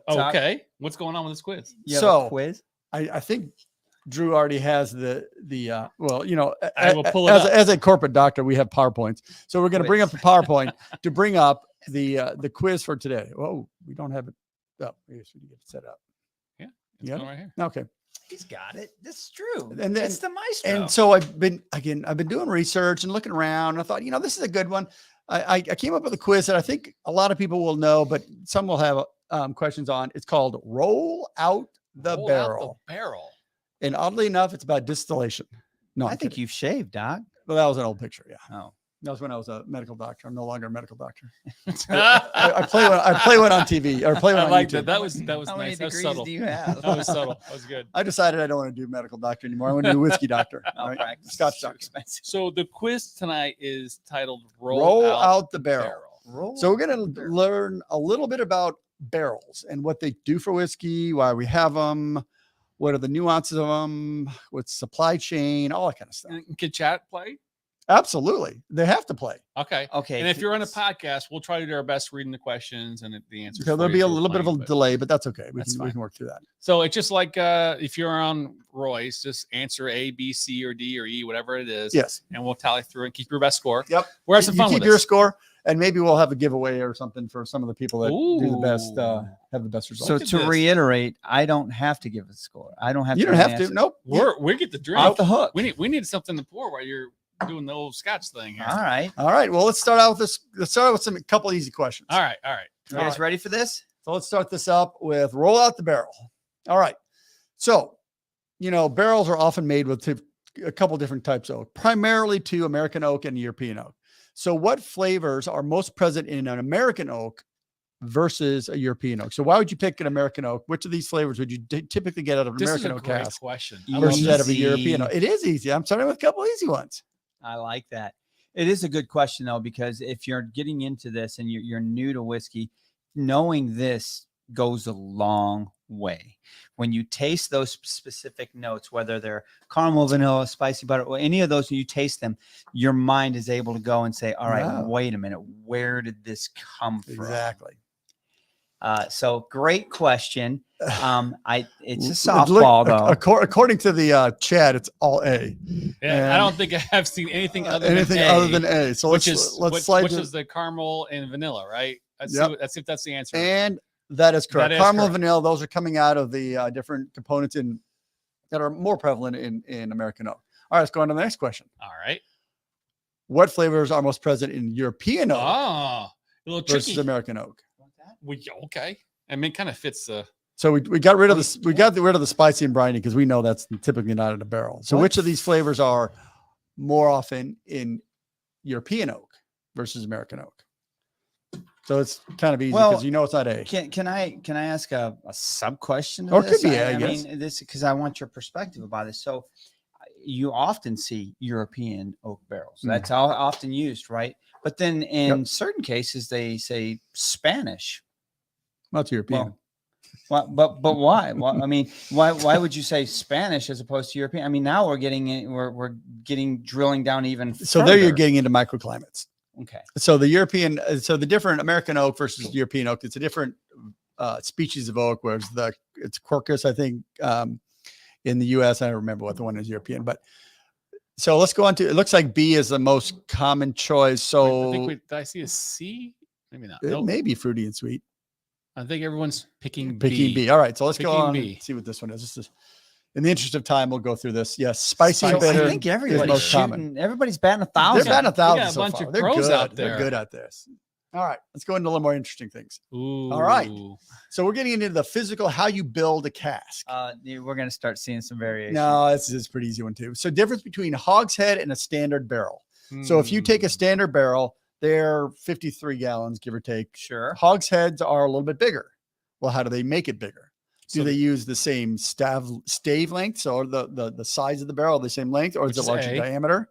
Okay. What's going on with this quiz? You have So- a quiz. I think Drew already has the well, you know, I will pull it as, up. as a corporate doctor, we have PowerPoints. So we're going to bring up the PowerPoint to bring up the quiz for today. Oh, we don't have it. Oh, I guess we can get it set up. It's Yeah. going right here. Okay. He's got it. This is true. And then- it's the maestro. And so I've been doing research and looking around. And I thought, this is a good one. I came up with a quiz that I think a lot of people will know, but some will have questions on. It's called Roll Out the Roll out Barrel. the barrel. And oddly enough, it's about distillation. No, I I'm think kidding. you've shaved, Doc. Well, that was an old picture. Yeah. Oh, That was when I was a medical doctor. I'm no longer a medical doctor. I I play one on TV or play one on like YouTube. that. That was how many nice. That was degrees subtle. do you have? That was subtle. That was good. I decided I don't want to do medical doctor anymore. I want to do whiskey doctor. Oh, right? practice. Scotch It's too doctor. expensive. So the quiz tonight is titled Roll out the barrel. Roll So we're going to learn a little bit about barrels and what they do for whiskey, why we have them, what are the nuances of them, what's supply chain, all that kind of stuff. And can chat play? Absolutely. They have to play. Okay. Okay. And if you're on a podcast, we'll try to do our best reading the questions and the answers. So for there'll you be if a you're little bit of playing, a but- delay, but that's okay. We That's can fine. work through that. So it's just like if you're on Royce, just answer A, B, C, or D, or E, whatever it is. Yes. And we'll tally through and keep your best score. Yep. We're having some You fun keep with your this. score. And maybe we'll have a giveaway or something for some of the people that do the best, Ooh. have the best results. So Look at to this. reiterate, I don't have to give a score. I don't have You to. don't have answer. to. Nope. We get the drink. Off the hook. We need something to pour while you're doing the old Scotch thing here. All right. All right. Well, let's start out with this. Let's start out with a couple easy questions. All right. You guys ready for this? So let's start this up with roll out the barrel. All right. So, barrels are often made with a couple different types of oak, primarily to American oak and European oak. So what flavors are most present in an American oak versus a European oak? So why would you pick an American oak? Which of these flavors would you typically get out of an This American is a oak great cask question. versus that of a Easy. European oak? It is easy. I'm starting with a couple easy ones. I like that. It is a good question though, because if you're getting into this and you're new to whiskey, knowing this goes a long way. When you taste those specific notes, whether they're caramel, vanilla, spicy butter, or any of those, you taste them, your mind is able to go and say, all right, Wow. wait a minute, where did this come from? Exactly. So great question. It's a Look, softball though. According to the chat, it's all A. Yeah, I don't think I have seen anything other Anything than A, other than A. So which let's slide which to- is the caramel and vanilla, right? Let's Yep. see if that's the answer. And that is correct. That is Caramel correct. and vanilla, those are coming out of the different components that are more prevalent in American oak. All right, let's go on to the next question. All right. What flavors are most present in European oak Oh, a little versus tricky. American oak? Okay. I mean, it kind of fits the. So we got rid of rid of the spicy and briny because we know that's typically not in a barrel. So What? which of these flavors are more often in European oak versus American oak? So it's kind of easy Well, because it's not A. Can I ask a sub question? Or it could be, I guess. mean, this because I want your perspective about this. So you often see European oak barrels. Mm. That's often used, right? But then in certain cases they say Spanish. Not European. Well, but why? Well, I mean, why would you say Spanish as opposed to European? I mean, now we're getting drilling down even further. So there you're getting into microclimates. Okay. So the different American oak versus European oak, it's a different species of oak, whereas it's Quercus, I think, in the US. I don't remember what the one is European, but so let's go on to, it looks like B is the most common choice. So I think did I see a C? Maybe not. it Nope. may be fruity and sweet. I think everyone's picking Picking B. All right. So let's go Picking on B. and see what this one is. This is, in the interest of time, we'll go through this. Yes. Spicy and Spicy. bitter. I think is everybody's most common. shooting. Everybody's batting They're 1,000. batting 1,000 got a so bunch far. of They're pros good. out They're there. good at this. All right. Let's go into a little more interesting things. Ooh. All right. So we're getting into the physical, how you build a cask. We're going to start seeing some variation. No, this is a pretty easy one too. So difference between hogshead and a standard barrel. So if you take a standard barrel, they're 53 gallons, give or take. Sure. Hogsheads are a little bit bigger. Well, how do they make it bigger? Do So- they use the same stave length? So are the size of the barrel the same length, or Which is it is larger A. diameter?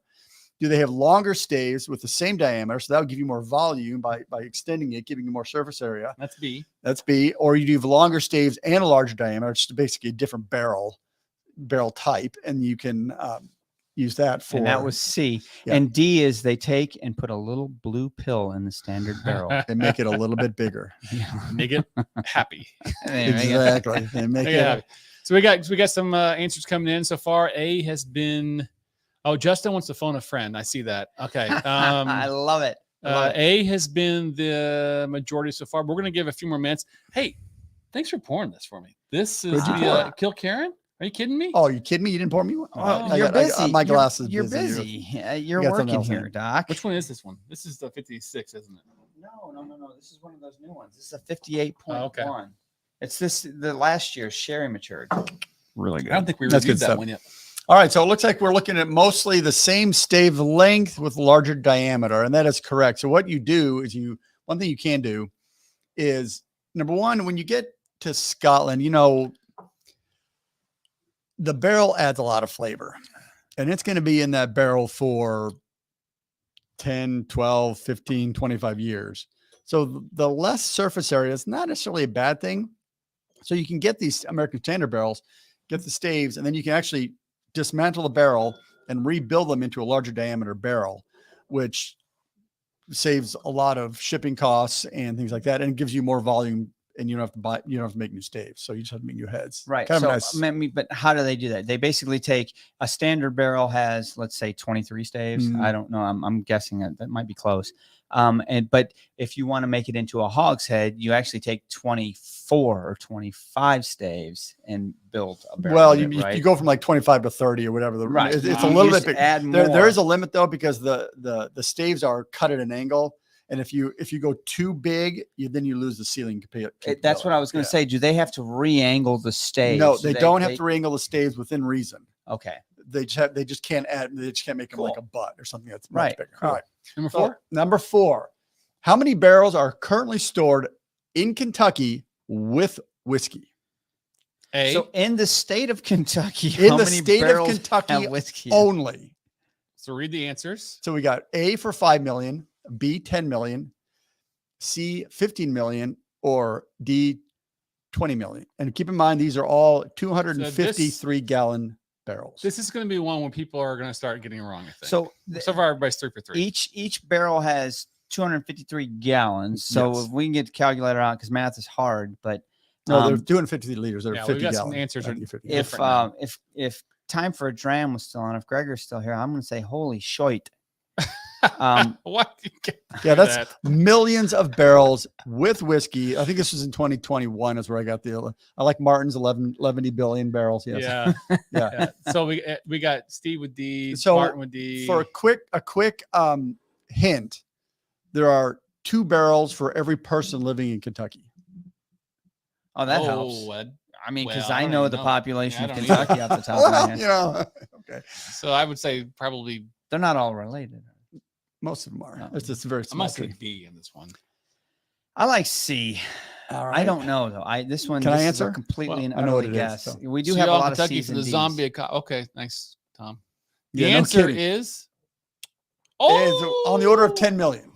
Do they have longer staves with the same diameter? So that would give you more volume by extending it, giving you more surface area. That's B. That's B. Or you do longer staves and a larger diameter. It's basically a different barrel type, and you can use that for. And that was C. Yeah. And D is they take and put a little blue pill in the standard barrel. and make it a little bit bigger. Make it happy. Exactly. And make Make it happy. So we got some answers coming in so far. A has been. Oh, Justin wants to phone a friend. I see that. Okay. I love it. A has been the majority so far. We're going to give a few more minutes. Hey, thanks for pouring this for me. This is What'd you the Kill Karen. Are you kidding me? Oh, are you kidding me? You didn't pour me one? Oh, You're busy. My glass is You're busy. busy. You're You got something working else in here, it. Doc. Which one is this one? This is the 56, isn't it? No. This is one of those new ones. This is a 58.1. Oh, okay. It's the last year's sherry matured. Really I don't think we That's reviewed good that stuff. one yet. All right. So it looks like we're looking at mostly the same stave length with larger diameter. And that is correct. So what you do is one thing you can do is, number one, when you get to Scotland, the barrel adds a lot of flavor, and it's going to be in that barrel for 10, 12, 15, 25 years. So the less surface area is not necessarily a bad thing. So you can get these American standard barrels, get the staves, and then you can actually dismantle the barrel and rebuild them into a larger diameter barrel, which saves a lot of shipping costs and things like that, and gives you more volume and you don't have to make new staves. So you just have to make new heads. Right. Kind of So, nice. but how do they do that? They basically take a standard barrel has, let's say, 23 staves. Mhm. I don't know. I'm guessing that might be close. But if you want to make it into a hogshead, you actually take 24 or 25 staves and build a barrel. Well, with it, you right? go from like 25 to 30 or whatever. Right. It's You a little just bit big. add more. There is a limit though, because the staves are cut at an angle. And if you go too big, then you lose the sealing capability. That's what I was going to say. Do they have to re-angle the staves? No, they don't have to re-angle the staves within reason. Okay. They just can't make them like a butt or something that's much bigger. Cool. All right. Number So, 4. number 4. How many barrels are currently stored in Kentucky with whiskey? A. So in the state of Kentucky, In how the many state of barrels Kentucky have whiskey? only. So read the answers. So we got A for 5 million, B 10 million, C 15 million, or D 20 million. And keep in mind, these are all 253 gallon barrels. This is going to be one where people are going to start getting it wrong, I think. So So far, everybody's 3 for 3. each barrel has 253 gallons. So Yes. if we can get the calculator out, because math is hard, but No, they're 250 liters. They're Yeah, 50 we've got some gallon. answers are 50. if different now. if time for a dram was still on, if Gregor's still here, I'm going to say holy shite. What? You can't Yeah, do that's that. millions of barrels with whiskey. I think this was in 2021 is where I got I like Martin's 11 billion barrels. Yes. Yeah. Yeah. Yeah. So we got Steve with D, So Martin with D. For a quick hint, there are 2 barrels for every person living in Kentucky. Oh, that helps. I mean, because well, I I don't know even the know. population Yeah, of I don't Kentucky off the top of my head. Yeah. Okay. So I would say probably They're not all related. Most of them are. No. It's just a very I'm small. gonna say D in this one. I like C. All I don't know though. This one. Can I this is a answer? completely Well, and I know what utterly it is, guess. so. We do So have a y'all in lot of Kentucky C's for and the D's. zombie. Okay, nice, Tom. The Yeah, no answer kidding. is Is on the order of 10 million.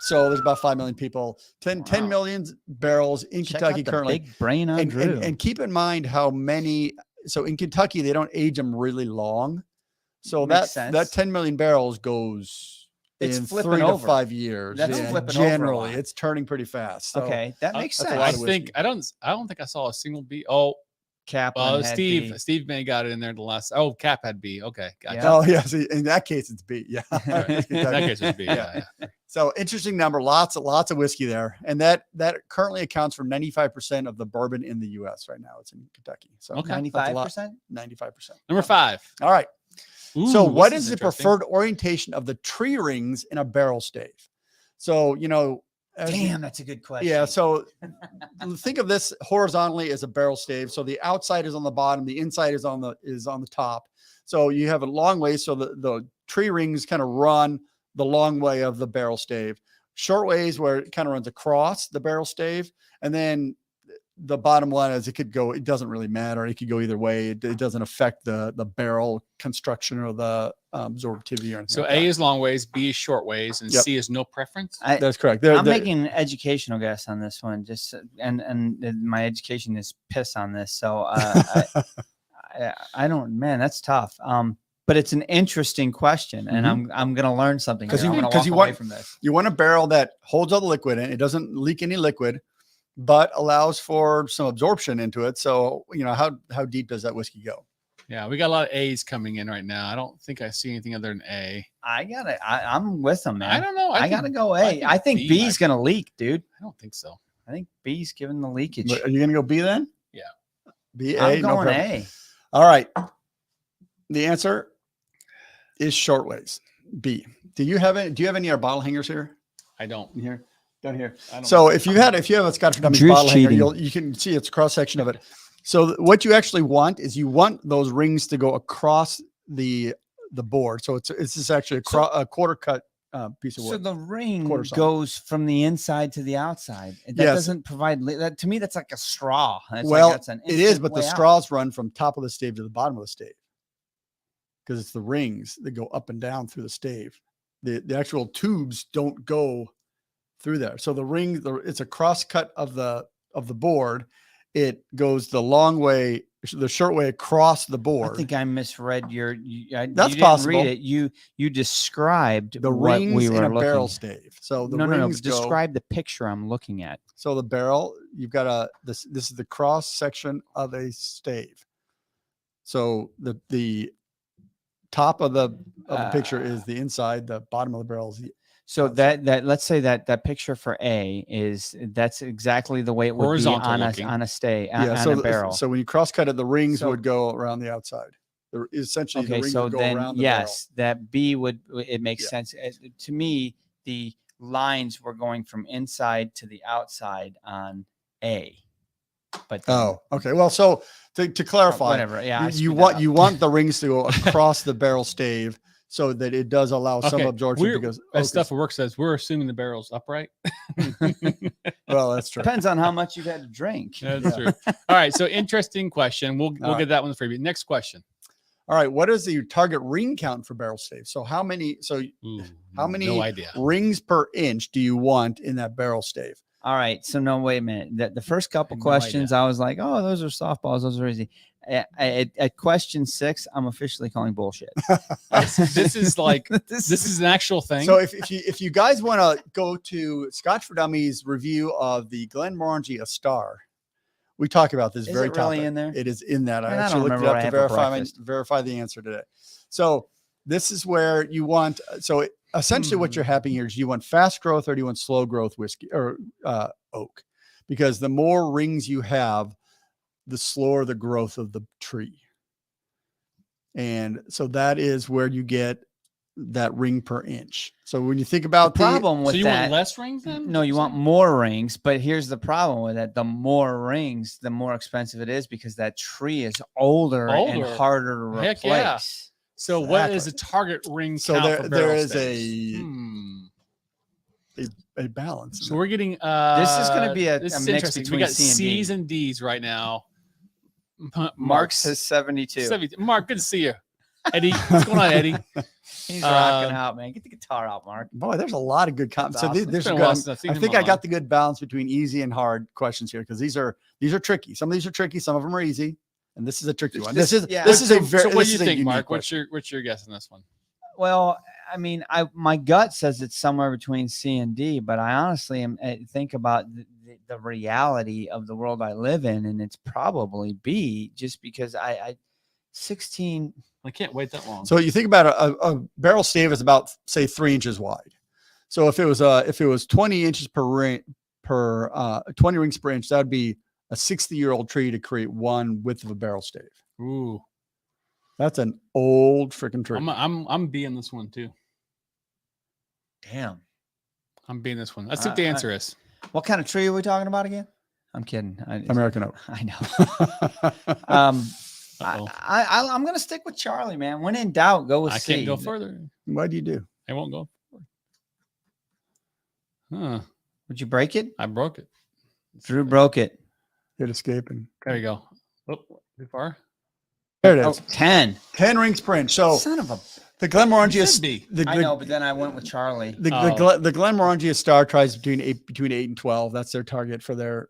So there's about 5 million people. 10 Wow. million barrels in Check Kentucky out the currently. big brain on And, Drew. and keep in mind how many. So in Kentucky, they don't age them really long. So Makes that sense. 10 million barrels goes It's in flipping 3 to over. 5 years. That's Yeah, flipping over a generally, lot. it's turning pretty fast. So Okay, that makes that's a sense. lot I of think whiskey. I don't think I saw a single B. Oh, Kaplan had B. Steve May got it in there the last. Oh, Cap had B. Okay, gotcha. Yeah. Oh yeah. See, in that case, it's B. Yeah. It's In that Kentucky. case, it's B. Yeah. So interesting number. Lots of whiskey there, and that currently accounts for 95% of the bourbon in the U.S. right now. It's in Kentucky. So Okay. that's a lot. 95%. 95%. Number 5. All right. Ooh, So what this is the interesting. preferred orientation of the tree rings in a barrel stave? So, as you- Damn, that's a good question. yeah. So think of this horizontally as a barrel stave. So the outside is on the bottom, the inside is on the top. So you have a long way. So the tree rings kind of run the long way of the barrel stave. Short ways where it kind of runs across the barrel stave, and then the bottom line is it doesn't really matter. It could go either way. It doesn't affect the barrel construction or the absorptivity or anything. So like A that. is long ways, B is short ways, and Yep. C is no preference. That's correct. I'm making an educational guess on this one. Just and my education is piss on this. So I don't. Man, that's tough. But it's an interesting question, and I'm gonna learn something. 'Cause here. you- I'm gonna 'cause walk you away want- from this. You want a barrel that holds all the liquid in. It doesn't leak any liquid, but allows for some absorption into it. So, how deep does that whiskey go? Yeah, we got a lot of A's coming in right now. I don't think I see anything other than A. I'm with them, man. I don't know. I gotta go A. I think B B's gonna leak, dude. I don't think so. I think B's giving the leakage. Are you going to go B then? Yeah. B, A, I'm no going problem. A. All right. The answer is short ways. B. Do you have any bottle hangers here? I don't. In here? Down here. I don't So if you have a Scotch for Dummies Drew's bottle hanger, cheating. you can see it's cross section of it. So what you actually want is those rings to go across the board. So it's just actually a quarter cut piece of So wood. the ring Quarter saw. goes from the inside to the outside. That Yes. doesn't provide that to me. That's like a straw. It's Well, like that's an it is, instant but the way out. straws run from top of the stave to the bottom of the stave because it's the rings that go up and down through the stave. The actual tubes don't go through there. So the ring, it's a cross cut of the board. It goes the long way the short way across the I board. think I misread your. That's you didn't possible. Read it. You described The what rings we were in a looking. barrel stave. So the No. rings go. Describe the picture I'm looking at. So the barrel, you've got this is the cross section of a stave. So the top of the picture is the inside, the bottom of the barrel is the So outside. that let's say that picture for A that's exactly the way it would be Horizontal on looking. a stay Yeah, on so a barrel. so when you cross cut it, the rings So- would go around the outside. Essentially, the Okay, rings so would go then around the yes, that B would it makes Yeah. sense to me. The lines were going from inside to the outside on A, but then, barrel. Oh, okay. Well, so to clarify, whatever. Yeah, I you screwed that want up. you want the rings to go across the barrel stave so that it does allow some absorption we're- because as stuff works says, we're assuming the barrel's upright. well, that's true. Depends on how much you've had to drink. That's Yeah. true. All right, so interesting question. We'll All get that one for you. Next question. All right, what is the target ring count for barrel stave? So how many Ooh, How many No idea. rings per inch do you want in that barrel stave? All right. So no, wait a minute. The first couple No questions, I was like, oh, those are softballs. Those are easy. At question 6, I'm officially calling bullshit. This is like this this is an actual thing. So if you guys want to go to Scotch for Dummies review of the Glenmorangie A Star, we talk about this Is very it really topic. in there? It is in that. I Man, I actually don't looked it remember what I up had to for verify the answer today. So this is where you want. So essentially, what you're having here is you want fast growth or do you want slow growth whiskey or oak? Because the more rings you have, the slower the growth of the tree. And so that is where you get that ring per inch. So when you think about the problem with so you that, want less rings then? no, you want more rings, but here's the problem with that. The more rings, the more expensive it is because that tree is older. and Older. harder to Heck replace. yeah. So what is Exactly. a target ring So count there- for there barrel is staves? a balance. So we're getting This is gonna be a this is mix interesting. We between got C and D. C's and D's right now. Mark says 72. 70. Mark, good to see you. Eddie, what's going on, Eddie? He's rocking out, man. Get the guitar out, Mark. Boy, there's a lot of good comments. That's So awesome. there's It's been a good, while since I've seen I him think I online. got the good balance between easy and hard questions here because these are tricky. Some of these are tricky, some of them are easy, and this is a tricky one. This is yeah. this is a So very. what this do you is a think, unique Mark? question. What's your guess on this one? Well, I mean, my gut says it's somewhere between C and D, but I honestly think about the reality of the world I live in, and it's probably B, just because I 16. I can't wait that long. So you think about a barrel stave is about say 3 inches wide. So if it was 20 inches per ring 20 rings per inch, that would be a 60-year-old tree to create one width of a barrel stave. Ooh, That's an old freaking tree. I'm being this one too. Damn. I'm being this one. Let's see what the answer is. What kind of tree are we talking about again? I'm kidding. American oak. I know. Uh-oh. I'm gonna stick with Charlie, man. When in doubt, go with I C. can't go further. What do you do? I won't go forward. Huh. Would you break it? I broke it. Drew broke it. Hit escape and There you go. Oh, too far? there it Oh, is. 10. 10 rings per inch. So Son of a. the Glenmorangie Should is be. the, I the, know, but then I went with Charlie. the, Oh. the Glenmorangie Star tries between 8 and 12. That's their target for their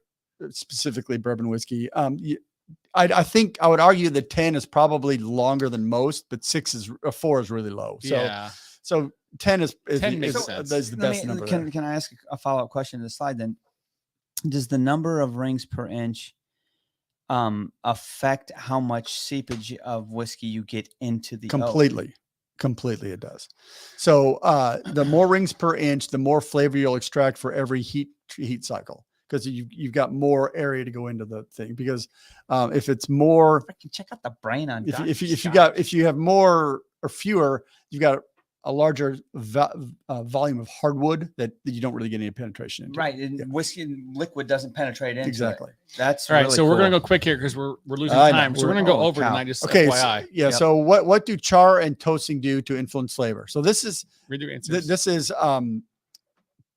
specifically bourbon whiskey. I think I would argue that 10 is probably longer than most, but 4 is really low. So Yeah. so 10 is 10 makes sense. the best number. there. Can I ask a follow-up question to the slide then? Does the number of rings per inch affect how much seepage of whiskey you get into the oak? Completely it does. So the more rings per inch, the more flavor you'll extract for every heat cycle because you've got more area to go into the thing. Because if it's more, Freaking check out the brain on Dr. if you have more or fewer, you've got a larger volume of hardwood that you don't really get any penetration into. Right, and Yeah. whiskey liquid doesn't penetrate into Exactly. it. That's All right. really so we're cool. going to go quick here because we're losing I know. time. So we're going to go Holy over cow. tonight. Just Okay. FYI. Yep. So what do char and toasting do to influence flavor? So this is Read your answers. this is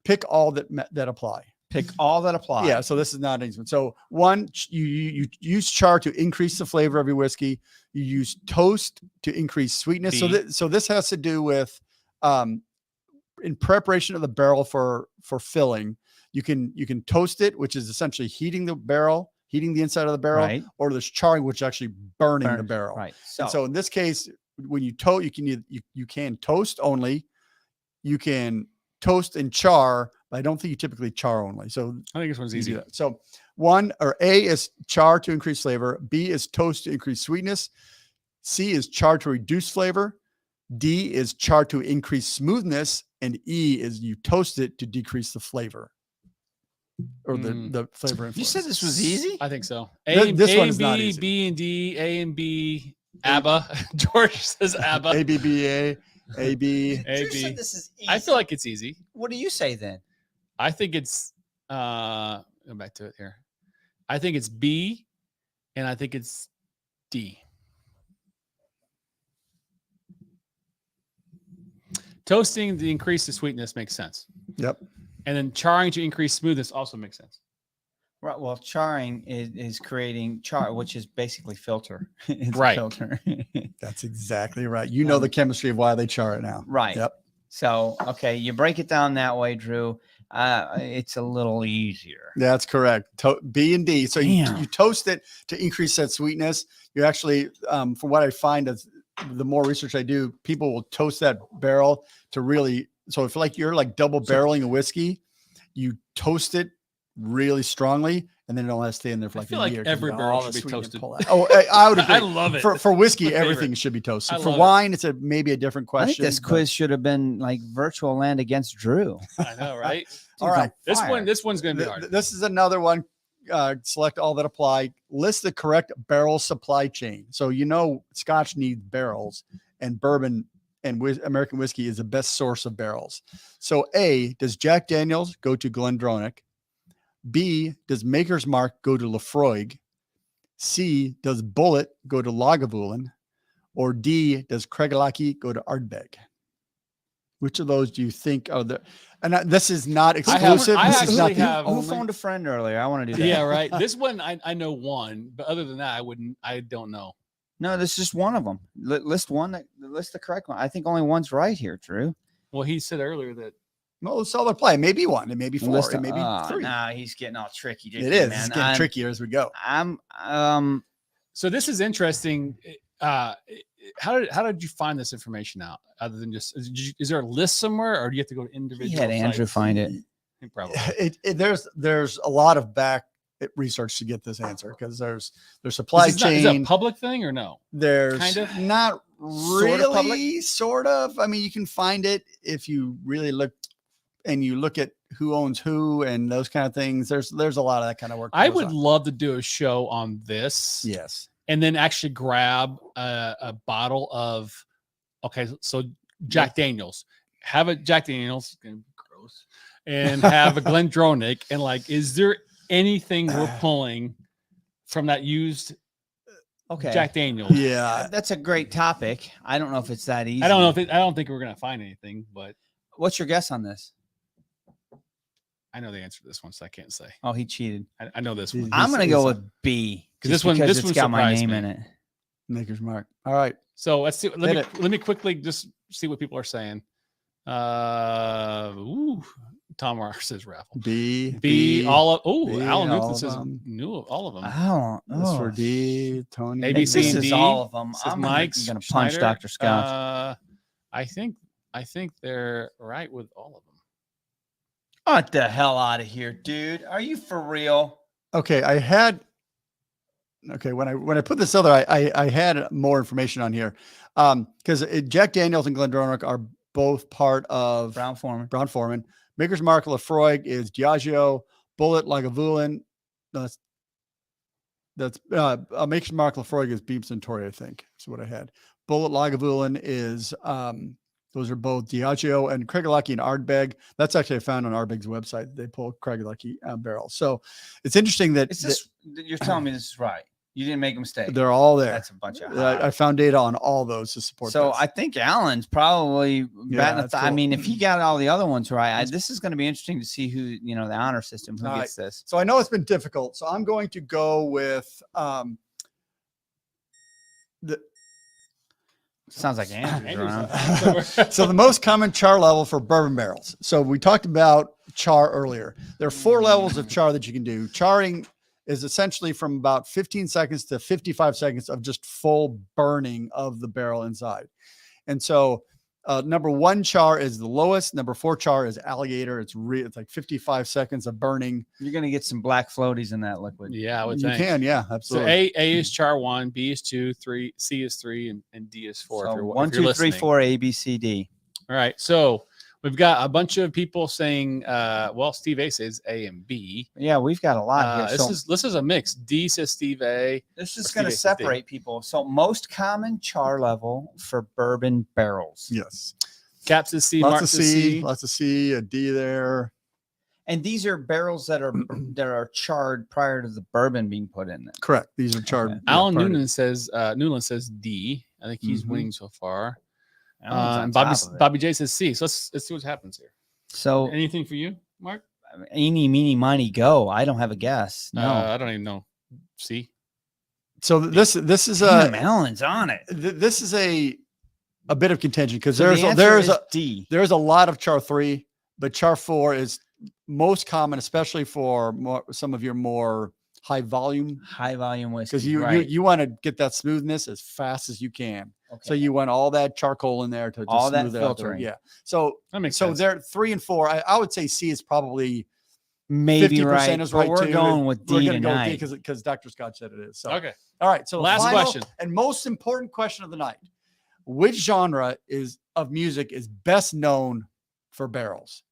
pick all that apply. Pick all that apply. Yeah, so this is not an easy one. So one, you use char to increase the flavor of your whiskey. You use toast to increase sweetness. B. So this has to do with in preparation of the barrel for filling. You can toast it, which is essentially heating the barrel, heating the inside of the barrel, Right. or there's charring, which is actually burning the barrel. Right. And so in this case, when you toast, you can toast only, you can toast and char, but I don't think you typically char only. So I think this one's easy. So A is char to increase flavor, B is toast to increase sweetness, C is char to reduce flavor, D is char to increase smoothness, and E is you toast it to decrease the flavor or the flavor influence. You said this was easy? I think so. This one is B, not easy. B and D, A and B, ABBA. George says ABBA. A, B, B, A, A, B. A, Drew B. said this is easy. I feel like it's easy. What do you say then? I think it's go back to it here. I think it's B and I think it's D. Toasting to increase the sweetness makes sense. Yep. And then charring to increase smoothness also makes sense. Right. Well, charring is creating char, which is basically filter. It's a Right. filter. That's exactly right. You know the chemistry of why they char it now. Right. Yep. So, okay, you break it down that way, Drew. It's a little easier. That's correct. B and D. So you Damn. toast it to increase that sweetness. You actually, from what I find, is the more research I do, people will toast that barrel to really. So if you're double barreling a whiskey, you toast it really strongly, and then it'll have to stay in there for I like feel a like year. 'cause every you got barrel all should the be sweetness toasted. pull out. Oh, I would agree. I love it. For whiskey, My favorite. everything should be toasted. I For love it. wine, it's maybe a different I think question. this but- quiz should have been like virtual land against Drew. I know, right? All Dude's right. on This fire. one's going to be hard. This is another one. Select all that apply. List the correct barrel supply chain. So Scotch needs barrels, and bourbon and American whiskey is the best source of barrels. So A, does Jack Daniels go to Glendronach? B, does Maker's Mark go to Lafroig? C, does Bullet go to Lagavulin? Or D, does Craiglachie go to Ardbeg? Which of those do you think are the? And this is not exclusive. I This is not actually the have- Who only- phoned a friend earlier? I want to do that. Yeah, right. This one I know one, but other than that, I don't know. No, this is just one of them. List the correct one. I think only one's right here, Drew. Well, he said earlier that Well, let's all play. Maybe one, it may be four, List it may be three. Nah, he's getting all tricky. It is. It's getting trickier as we go. so this is interesting. How did you find this information out? Other than just is there a list somewhere, or do you have to go to individual? He had Andrew sites? find it. Probably. There's a lot of back research to get this answer because there's supply Is that chain. a public thing or no? There's kind of? not Sort of public? really, sort of. I mean, you can find it if you really look, and you look at who owns who and those kind of things. There's a lot of that kind of work. that I goes would on. love to do a show on this. Yes. And then actually grab a bottle of, so Jack Daniels, have a Jack Daniels, gross, and have a Glendronach, and is there anything we're pulling from that used Okay. Jack Daniels? Yeah. That's a great topic. I don't know if it's that easy. I don't know I don't think we're gonna find anything, but What's your guess on this? I know the answer to this one, so I can't say. Oh, he cheated. I know this one. I'm gonna is go a- with B. 'Cause just this one- because this it's one got my surprised name me. in it. Maker's Mark. All right. So let's see. Hit Let me quickly just see what people are saying. Tom Mark says raffle. B all of B, Alan all Newton of says them. knew all of them. Oh, This for D. Tony. A, B, C, this and is D, all of them. says I'm Mike's gonna punch Schneider. Dr. Scott. I think they're right with all of them. What the hell out of here, dude? Are you for real? Okay, when I put this other, I had more information on here because Jack Daniels and Glendronach are both part of Brown Foreman. Brown Foreman. Maker's Mark Lafroig is Diageo. Bullet Lagavulin. That's Maker's Mark Lafroig is Beam Centauri, I think. That's what I had. Bullet Lagavulin is those are both Diageo, and Craiglachie and Ardbeg. That's actually I found on Ardbeg's website. They pull Craiglachie barrels. So it's interesting that Is this? You're telling me this is right? You didn't make a mistake. they're all there. That's a bunch of. I found data on all those to support. So this. I think Alan's probably batting that's I cool. mean, if he got all the other ones right, this is going to be interesting to see who the honor system who All gets this. So I know it's been difficult. So I'm going to go with the. Sounds like Andrew's Andrew's around. So the most common char level for bourbon barrels. So we talked about char earlier. There are 4 levels of char that you can do. Charring is essentially from about 15 seconds to 55 seconds of just full burning of the barrel inside. And so number 1 char is the lowest. Number 4 char is alligator. It's like 55 seconds of burning. You're going to get some black floaties in that liquid. Yeah, I would You think. can, yeah, So absolutely. A is char 1, B is 2, 3, C is 3, and D is 4. So if you're 1, if you're 2, 3, listening. 4, A, B, C, D. All right. So we've got a bunch of people saying, well, Steve A says A and B. Yeah, we've got a lot here. This is a mix. D says Steve A. This is Steve going A to says D. separate people. So most common char level for bourbon barrels. Yes. Cap says C. Lots Mark of says C, C. lots of C, a D there. And these are barrels that are charred prior to the bourbon being put in them. Correct. These are charred. Okay. Alan part of Newland says D. I think he's Mhm. winning so far. Alan's on And top of it. Bobby J says C. So let's see what happens here. So Anything for you, Mark? eeny, meeny, miny, go. I don't have a guess. No. I don't even know. C. So this is Damn, a Alan's on it. this is a bit of contention because So the answer there's is a D. there's a lot of char 3, but char 4 is most common, especially for some of your more high volume, High volume whiskey. because you want to get that smoothness as fast as you can. Okay. So you want all that charcoal in there to All just that smooth it out there. filtering. Yeah. So That makes so sense. they're 3 and 4. I would say C is probably maybe 50% right, is but right we're too. going with We're D gonna go with D tonight. because Dr. Scott said it is. So Okay. all right. So the Last final question. and most important question of the night: which genre of music is best known for barrels?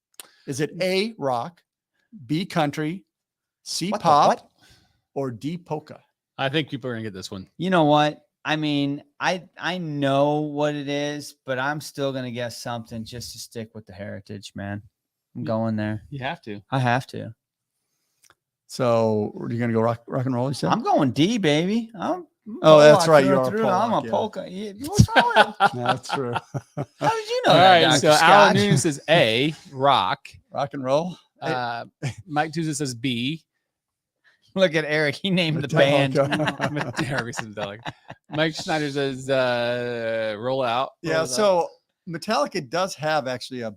Is it A, rock, B, country, C, What the pop, what? or D, polka? I think people are gonna get this one. You know what? I mean, I know what it is, but I'm still gonna guess something just to stick with the heritage, man. I'm going there. You have to. I have to. So are you going to go rock and roll? You said? I'm going D, baby. I'm Oh, that's Pollock right, through you and are through. I'm Pollock, a yeah. polka. Yeah, what's wrong with No, that's true. How did you know All that, right. Dr. So Alan Scott? Noonan says A, rock. Rock and roll. Mike Tusa says B. Look at Eric. He named the band. Metallica. Mike Schneider says roll out. Yeah. Rolls out. So Metallica does have actually a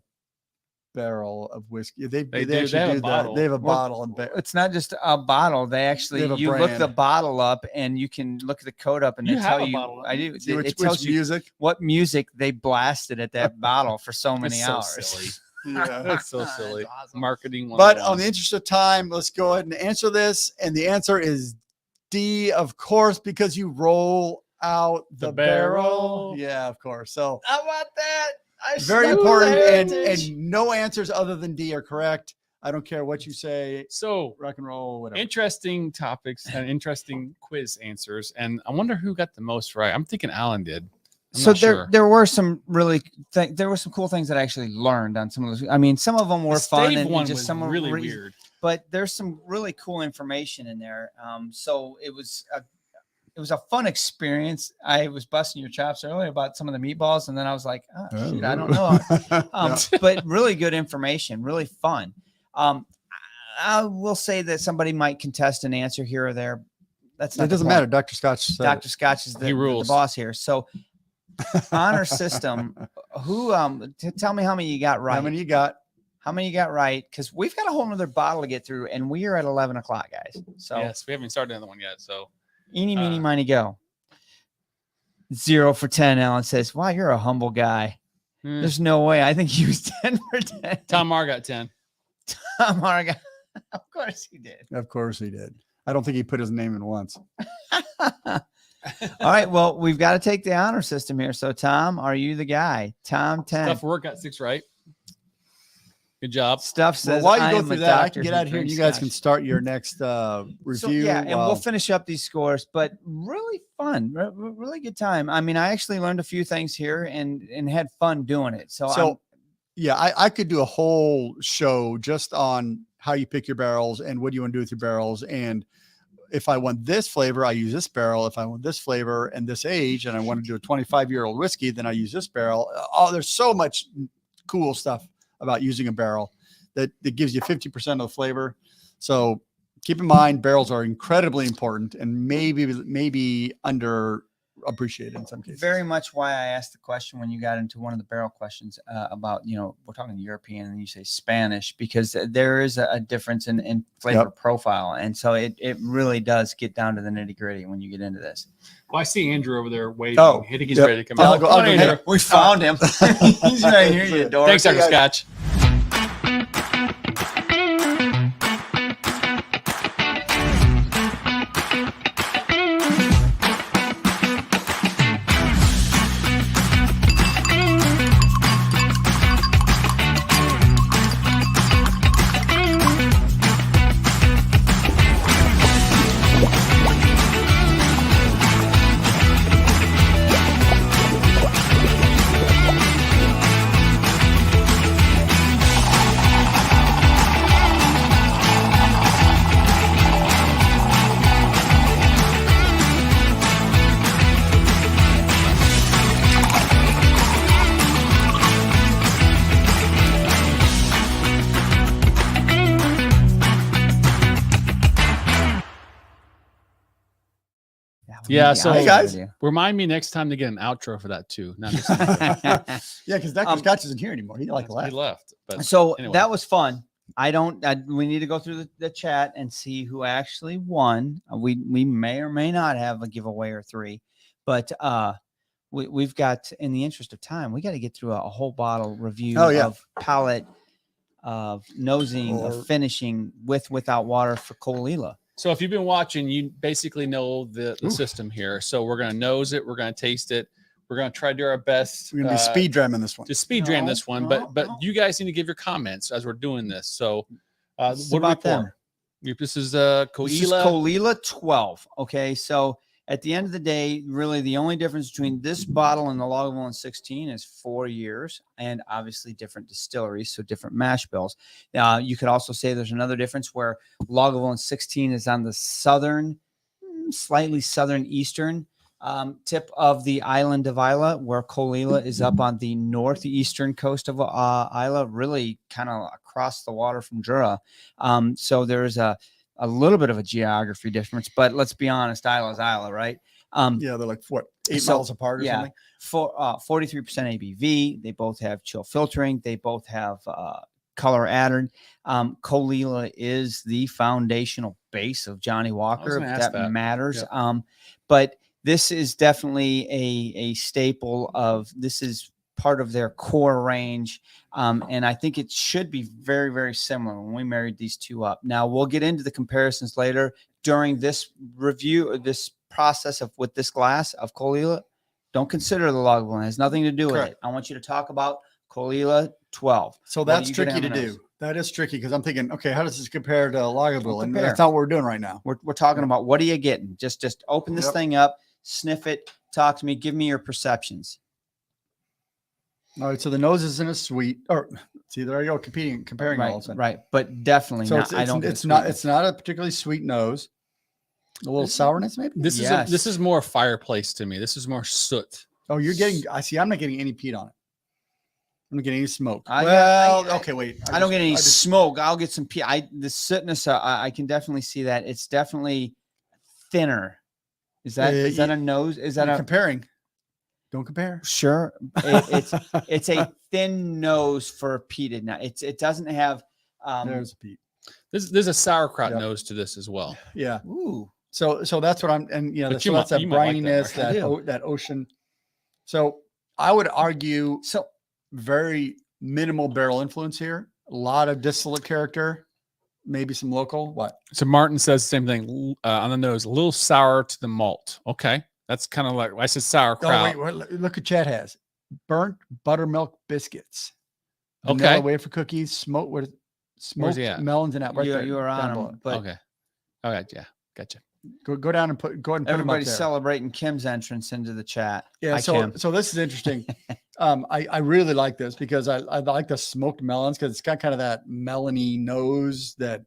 barrel of whiskey. They They do. actually They have a do that. bottle. They have a Well, bottle and It's not just a bottle. They actually, They have a you look the brand. bottle up and you can look at the code up and You they have tell a you. bottle, don't I you? do. which It tells you music. what music they blasted at that bottle for so many It's so hours. silly. Yeah. That's so silly. That's awesome. Marketing. But 101. on the interest of time, let's go ahead and answer this. And the answer is D, of course, because you roll out the, The barrel. barrel. Yeah, of course. So How about that? I very snuck the important. heritage. And no answers other than D are correct. I don't care what you say. So Rock and roll, whatever. interesting topics and interesting quiz answers. And I wonder who got the most right. I'm thinking Alan did. I'm So not there, sure. there were some really, there were some cool things that I actually learned on some of those. I mean, some of them were The fun Stave and one just was some really were weird. but there's some really cool information in there. So it was a fun experience. I was busting your chops earlier about some of the meatballs, and then I was like, oh, shoot, I don't know. But really good information, really fun. I will say that somebody might contest an answer here or there. That's not It the doesn't point. matter. Dr. Scotch said Dr. Scotch is He the rules. boss here. So honor system. Who tell me how many you got right? How many you got? How many you got right? Because we've got a whole nother bottle to get through, and we are at 11 o'clock, guys. So Yes, we haven't started another one yet. So eeny, meeny, miny, go. 0 for 10. Alan says, wow, you're a humble guy. There's no way. I think he was 10 for 10. Tom Marr got 10. Tom Marga. Of course he did. Of course he did. I don't think he put his name in once. All right. Well, we've got to take the honor system here. So, Tom, are you the guy? Tom 10. Stuff work got 6 right. Good job. Stuff Well, says, while you I go am through a that, I doctor can get who out here and drinks you guys can scotch. start your next review. So, yeah, and we'll while- finish up these scores, but really fun, really good time. I mean, I actually learned a few things here and had fun doing it. So yeah, I could do a whole show just on how you pick your barrels and what do you want to do with your barrels. And if I want this flavor, I use this barrel. If I want this flavor and this age, and I want to do a 25-year-old whiskey, then I use this barrel. Oh, there's so much cool stuff about using a barrel that gives you 50% of the flavor. So keep in mind, barrels are incredibly important and maybe appreciated in some cases. Very much why I asked the question when you got into one of the barrel questions about, we're talking European and you say Spanish, because there is a difference in flavor profile. And so it really does get down to the nitty gritty when you get into this. Well, I see Andrew over there waiting. Oh, I think he's ready to come I'll out. go- Come I'll on, go Andrew. get We found him. He's right here, you dork. Thanks, Dr. Scotch. Yeah, so Hey, guys. Remind me next time to get an outro for that too. Not just Yeah, because Dr. Scotch isn't here anymore. He he left. left. But So anyway. that was fun. We need to go through the chat and see who actually won. We may or may not have a giveaway or three, but we've got, in the interest of time, we got to get through a whole bottle review of palate, of nosing, of finishing without water for Caol Ila. So if you've been watching, you basically know the system here. So we're gonna nose it, we're gonna taste it, we're gonna try to do our best. We're going to be speed dramming this one. To speed dram this one, but no. you guys need to give your comments as we're doing this. So This is what about do we them. pour? This is Caol This is Ila. Caol Ila 12. Okay, so at the end of the day, really the only difference between this bottle and the Lagavulin 16 is 4 years, and obviously different distilleries, so different mash bills. You could also say there's another difference where Lagavulin 16 is on the southern, slightly southern eastern tip of the island of Isla, where Caol Ila is up on the northeastern coast of Isla, really kind of across the water from Jura. So there's a little bit of a geography difference, but let's be honest, Isla's Isla, right? Yeah, they're like 8 miles apart or something. For 43% ABV. They both have chill filtering. They both have color added. Caol Ila is the foundational base of Johnny Walker, if that matters. Yep. But this is definitely a staple of, this is part of their core range. And I think it should be very, very similar when we married these two up. Now we'll get into the comparisons later during this review, this process with this glass of Caol Ila. Don't consider the Lagavulin. It has nothing to do with it. I want you to talk about Caol Ila 12. So that's tricky to do. That is tricky because I'm thinking, okay, how does this compare to Lagavulin? Compare. That's not what we're doing right now. We're talking about, what are you getting? Just open this thing up, sniff it, talk to me, give me your perceptions. All right, so the nose isn't as sweet, or see, there you go, comparing all of a sudden. Right, but definitely So not. it's not a particularly sweet nose. A little sourness, maybe. This is more fireplace to me. This is more soot. Oh, you're getting. I see. I'm not getting any peat on it. I'm not getting any smoke. Okay, wait. I don't get any smoke. I'll get some peat. The sootness, I can definitely see that. It's definitely thinner. Is that a nose? Is that comparing? Don't compare. Sure, it's a thin nose for a peated. Now it doesn't have. There's a peat. There's a sauerkraut nose to this as well. Yeah. Ooh. So that's what I'm, and that's that brininess, that ocean. So I would argue very minimal barrel influence here. A lot of distillate character, maybe some local. What? So Martin says the same thing on the nose. A little sour to the malt. Okay. That's kind of like, I said sauerkraut. Oh, wait, look what Chad has. Burnt buttermilk biscuits. Okay. Vanilla wafer cookies, smoked melons and that. Right you were on them, but okay. All right. Yeah. Gotcha. Go down and go ahead and put them up everybody's there. Celebrating Kim's entrance into the chat. Yeah. So this is interesting. I really like this because I like the smoked melons because it's got kind of that melony nose, that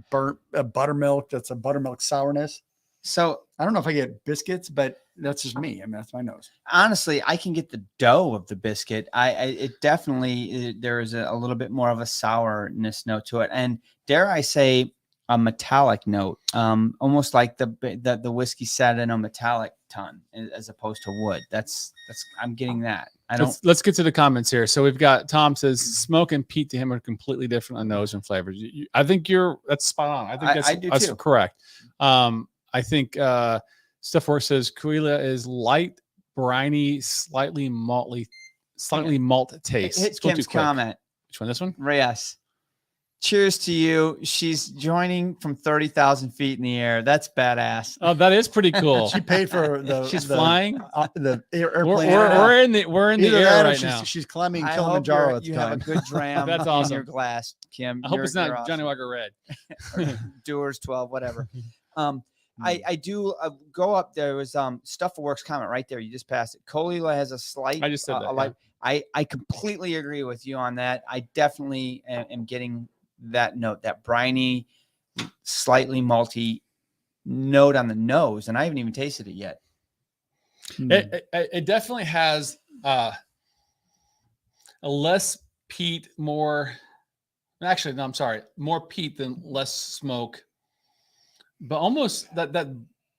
burnt buttermilk. That's a buttermilk sourness. So I don't know if I get biscuits, but that's just me. I mean, that's my nose. Honestly, I can get the dough of the biscuit. It definitely, there is a little bit more of a sourness note to it. And dare I say, a metallic note, almost like the whiskey sat in a metallic ton as opposed to wood. That's I'm getting that. Let's get to the comments here. So we've got Tom says smoke and peat to him are completely different on nose and flavors. I think that's spot on. I think I do that's too. correct. I think Stuffwork says Caol Ila is light, briny, slightly malt taste. Hit It's going Kim's too quick. comment. Which one? This one? Yes. Cheers to you. She's joining from 30,000 feet in the air. That's badass. Oh, that is pretty cool. She paid for the. She's flying. The airplane. We're in the Either air that or right now. she's climbing I Kilimanjaro hope at the you have a time. good dram That's in awesome. your glass, Kim. I hope it's not You're Johnny awesome. Walker Red. Doers 12, whatever. I do go up. There was Stuffworks comment right there. You just passed it. Caol Ila has a slight. I just said that. a light. I completely agree with you on that. I definitely am getting that note, that briny, slightly malty note on the nose, and I haven't even tasted it yet. It definitely has a less peat, more. Actually, no, I'm sorry, more peat than less smoke, but almost that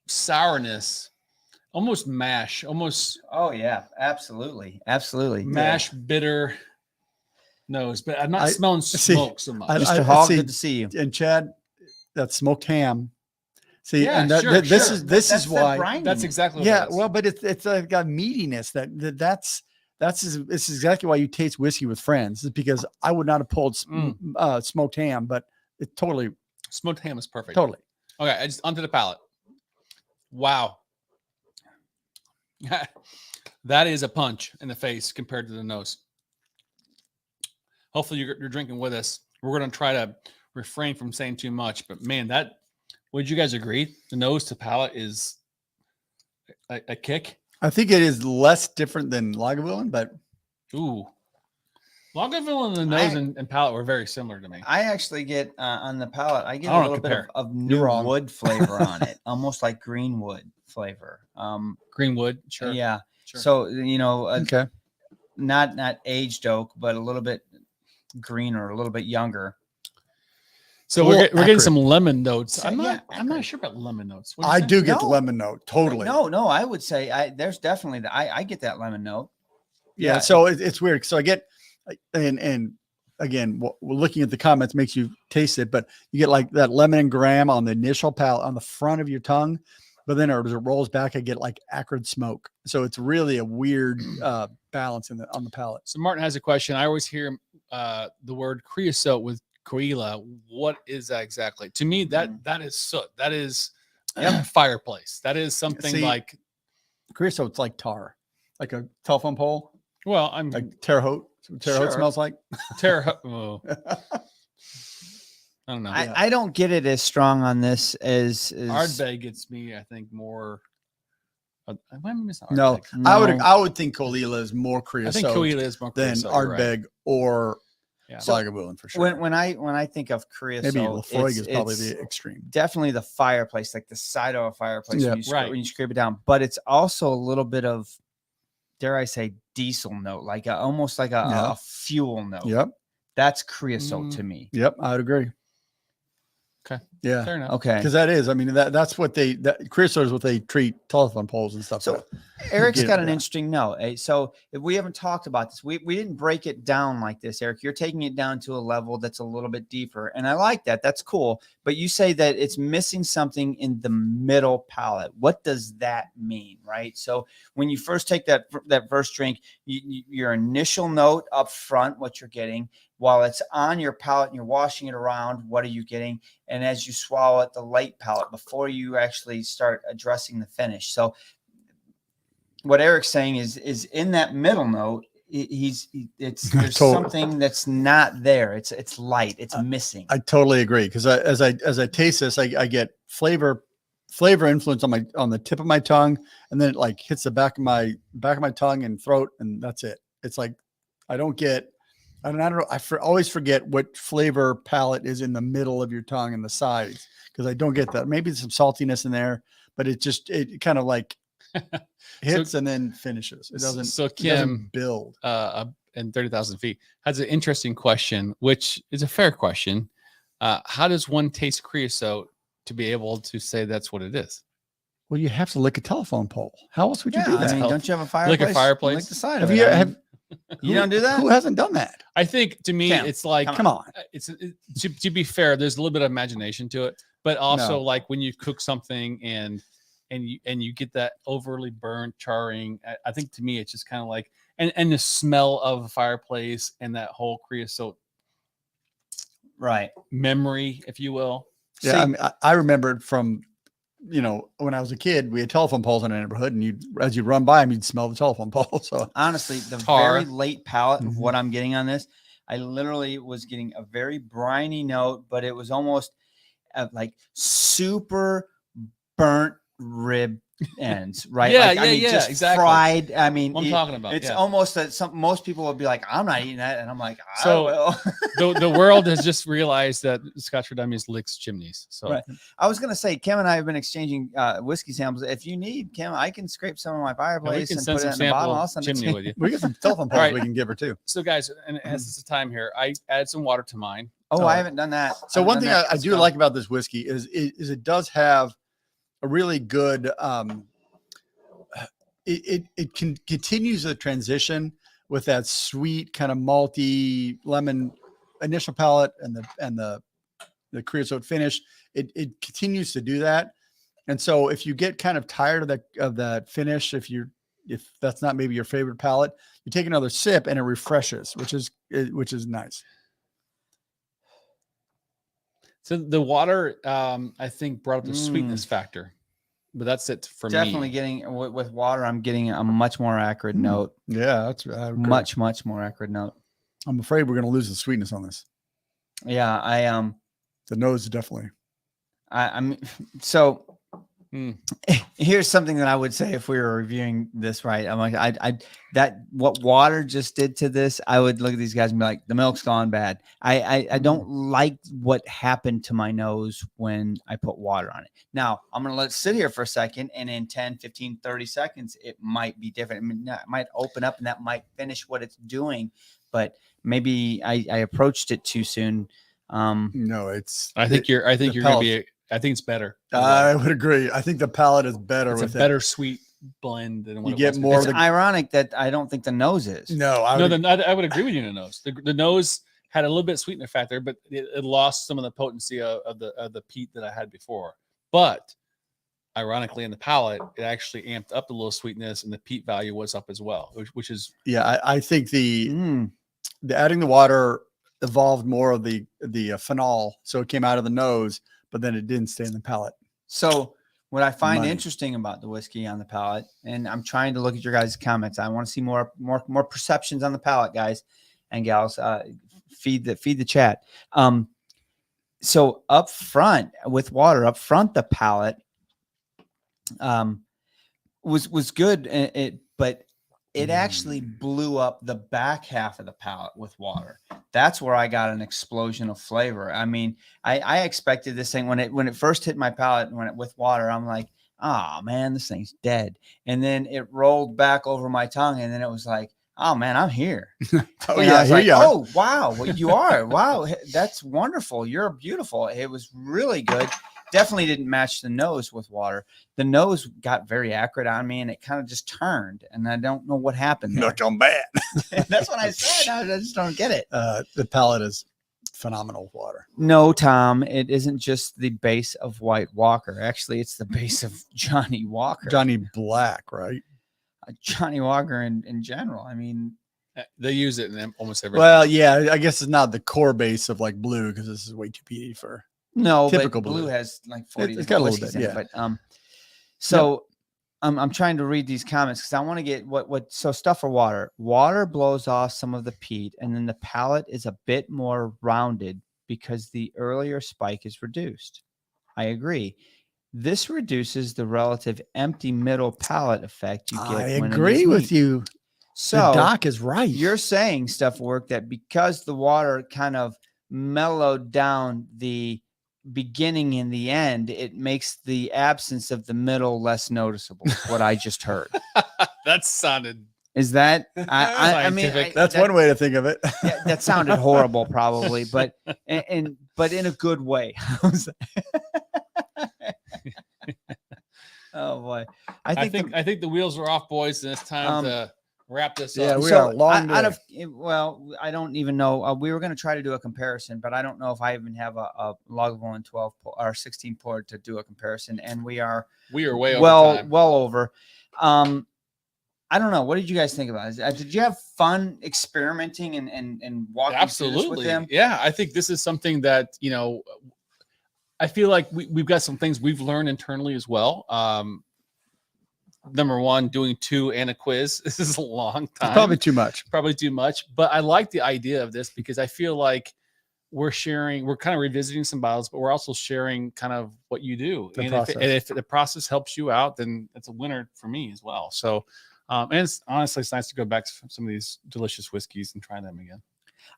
sourness, almost mash, almost. Oh yeah, absolutely. Mash bitter nose, but I'm not smelling smoke so much. Mr. Hall, good to see you. And Chad, that smoked ham. See, Yeah, and that, sure, this sure. is this That's is that why. briny. That's exactly what Yeah, it is. well, but it's got meatiness. It's exactly why you taste whiskey with friends. Is because I would not have pulled smoked ham, but it totally Smoked ham is perfect. totally. Okay, onto the palate. Wow. That is a punch in the face compared to the nose. Hopefully you're drinking with us. We're going to try to refrain from saying too much, but man, would you guys agree? The nose to palate is a kick. I think it is less different than Lagavulin, but Ooh. Lagavulin and the nose and palate were very similar to me. I actually get on the palate. I get I a don't little compare. bit of new wrong. wood flavor on it, almost like green wood flavor. Greenwood, sure. Yeah. Sure. So okay. not aged oak, but a little bit greener, a little bit younger. So Well, we're getting accurate. some lemon notes. So, I'm yeah, not accurate. sure about lemon notes. What do you I say? do get the No. lemon note. Totally. No, I would say there's definitely I get that lemon note. Yeah. So it's weird. So I get, and again, looking at the comments makes you taste it, but you get like that lemon and graham on the initial palate on the front of your tongue, but then as it rolls back, I get like acrid smoke. So it's really a weird balance on the palate. So Martin has a question. I always hear the word creosote with Caol Ila. What is that exactly? To me, that is soot. That is fireplace. That is something like Creosote's like tar, like a telephone pole, I'm like Terre Haute. Terre Haute Sure. smells like. I don't know. I don't get it as strong on this as Ardbeg gets me, I think, more. Am I missing No, Ardbeg? I would think Caol Ila is more I creosote think Caol Ila is more than creosote, you're right. Ardbeg or Yeah. Lagavulin for sure. when I think of creosote, Maybe Lafroig is probably it's the extreme. definitely the fireplace, like the side of a fireplace Yeah. when you Right. when you scrape it down. But it's also a little bit of, dare I say, diesel note, like almost like a fuel note. Yep. That's creosote to me. Yep. I would agree. Okay. Yeah. Fair enough. Okay. Because that is, I mean, that's what creosote is what they treat telephone poles and stuff. So with. Eric's Get got it, an yeah. interesting note. So if we haven't talked about this, we didn't break it down like this, Eric. You're taking it down to a level that's a little bit deeper. And I like that. That's cool. But you say that it's missing something in the middle palate. What does that mean? Right. So when you first take that first drink, your initial note up front, what you're getting, while it's on your palate and you're washing it around, what are you getting? And as you swallow it, the light palate before you actually start addressing the finish. So what Eric's saying is in that middle note, there's Totally. something that's not there. It's light. It's missing. I totally agree. Because as I taste this, I get flavor influence on the tip of my tongue, and then it like hits the back of my tongue and throat, and that's it. It's like I don't know. I always forget what flavor palette is in the middle of your tongue and the sides, because I don't get that. Maybe there's some saltiness in there, but it kind of like hits and then finishes. It doesn't. So It doesn't Kim, build. and 30,000 feet has an interesting question, which is a fair question. How does one taste creosote to be able to say that's what it is? Well, you have to lick a telephone pole. How else would you do I that? mean, don't you have a fireplace? Like a fireplace? Lick the side Have of it. you I mean, have you don't do that? Who hasn't done that? I think to me, Cam, it's like, Come on. to be fair, there's a little bit of imagination to it, but also No. like when you cook something and you get that overly burnt charring, I think to me, it's just kind of like, and the smell of a fireplace and that whole creosote Right. memory, if you will. Yeah, I mean, I remembered from, when I was a kid, we had telephone poles in our neighborhood, and as you run by them, you'd smell the telephone pole. So Honestly, the Tar. very late palate of Mhm. what I'm getting on this, I literally was getting a very briny note, but it was almost like super burnt rib ends, right? Yeah, like, I yeah, mean, yeah, just exactly. fried. I mean, What I'm talking about. it's yeah. almost that most people would be like, I'm not eating that. And I'm like, I So- will. the world has just realized that Scotch for Dummies licks chimneys. So Right. I was going to say, Kim and I have been exchanging whiskey samples. If you need, Kim, I can scrape some of my we fireplace can and send put it some in the bottle. sample I'll send it to chimney you. with you. we got some telephone poles Alright. we can give her too. So guys, and as it's time here, I add some water to mine. Oh, I haven't done that. So haven't one done thing that. I Let's do go. like about this whiskey is it does have a really good it can continues the transition with that sweet kind of malty lemon initial palate and the creosote finish. It continues to do that. And so if you get kind of tired of that finish, if that's not maybe your favorite palate, you take another sip and it refreshes, which is nice. So the water, I think, brought up the sweetness factor, but that's it for Definitely me. getting with water. I'm getting a much more accurate note. Yeah, that's I agree. Much more accurate note. I'm afraid we're going to lose the sweetness on this. Yeah, The nose definitely. I'm so. Hmm. Here's something that I would say if we were reviewing this, right? I'm like, that what water just did to this, I would look at these guys and be like, the milk's gone bad. I don't like what happened to my nose when I put water on it. Now I'm going to let it sit here for a second, and in 10, 15, 30 seconds, it might be different. I mean, it might open up and that might finish what it's doing, but maybe I approached it too soon. No, it's. I think you're going to be. I think it's better. I would agree. I think the palate is better It's with a better sweet blend than what You it get was more It's of the- ironic that I don't think the nose is. No, I would agree with you on the nose. The nose had a little bit sweetener factor, but it lost some of the potency of the peat that I had before. But ironically, in the palate, it actually amped up the little sweetness, and the peat value was up as well, which is Yeah, I think the Mm. adding the water evolved more of the phenol, so it came out of the nose, but then it didn't stay in the palate. So what I find Money. interesting about the whiskey on the palate, and I'm trying to look at your guys' comments. I want to see more perceptions on the palate, guys and gals. Feed the chat. So up front with water, up front the palate was good, but it actually blew up the back half of the palate with water. That's where I got an explosion of flavor. I mean, I expected this thing when it first hit my palate with water. I'm like, oh man, this thing's dead. And then it rolled back over my tongue, and then it was like, oh man, I'm here. Oh And yeah, I was here like, you are. oh wow, well, you are. Wow, that's wonderful. You're beautiful. It was really good. Definitely didn't match the nose with water. The nose got very accurate on me, and it kind of just turned, and I don't know what happened there. Not on bad. That's what I said. I just don't get it. The palate is phenomenal with water. No, Tom, it isn't just the base of White Walker. Actually, it's the base of Johnny Walker. Johnny Black, right? Johnny Walker in general. I mean, they use it in almost everything. Well, yeah, I guess it's not the core base of like blue because this is way too peaty for. no, Typical but blue blue. has like 40 It's got a little whiskeys bit, in it. yeah. But so I'm trying to read these comments because I want to get what so stuff for water. Water blows off some of the peat, and then the palate is a bit more rounded because the earlier spike is reduced. I agree. This reduces the relative empty middle palate effect you get. I when it agree is with neat. you. So the doc is right. you're saying stuff work that because the water kind of mellowed down the beginning and the end, it makes the absence of the middle less noticeable. Is what I just heard. That sounded Is that I mean Scientific. That's that, one way to think of it. yeah, that sounded horrible, probably, but but in a good way. Oh boy, I think the wheels are off, boys, and it's time to wrap this yeah, up. we are long out day. of well, I don't even know. We were going to try to do a comparison, but I don't know if I even have a Lagavulin 12 or 16 port to do a comparison, and we are We are way over time. well over. I don't know. What did you guys think about it? Did you have fun experimenting and walking through this with Absolutely. them? Yeah, I think this is something that, I feel like we've got some things we've learned internally as well. Number one, doing 2 and a quiz. This is a long time. It's probably too much. Probably too much. But I like the idea of this because I feel like we're kind of revisiting some bottles, but we're also sharing kind of what you do. The And process. if the process helps you out, then it's a winner for me as well. So, and it's nice to go back to some of these delicious whiskeys and try them again.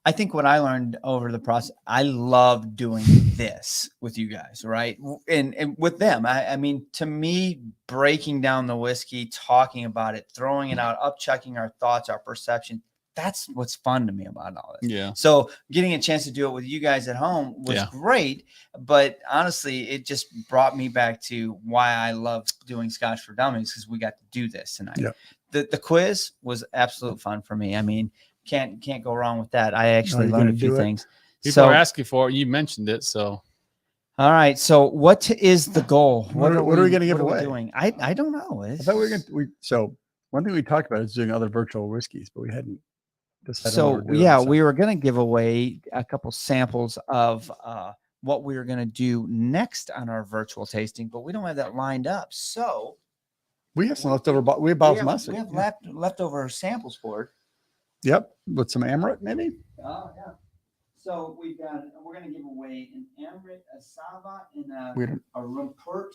I think what I learned over the process, I love doing this with you guys, right? And with them. I mean, to me, breaking down the whiskey, talking about it, throwing it out, up-checking our thoughts, our perception, that's what's fun to me about all this. Yeah. So getting a chance to do it with you guys at home was great, but honestly, it just brought me back to why I love doing Scotch for Dummies, because we got to do this tonight. Yeah. The quiz was absolute fun for me. I mean, can't go wrong with that. I actually you're learned a gonna few do it? things. People are asking for it. You mentioned it, so. All right. So what is the goal? What are we going to give what are we away? doing? I don't know. I thought we were going to. So one thing we talked about is doing other virtual whiskeys, but we hadn't decided. So what we're doing, yeah, so. we were going to give away a couple samples of what we were going to do next on our virtual tasting, but we don't have that lined up. So We have some leftover. We have bottles of mustard. we have Yeah. leftover samples for it. Yep, with some Amaret maybe. Oh yeah. So we're going to give away an Amaret, a Sava, and We don't. a Rumpert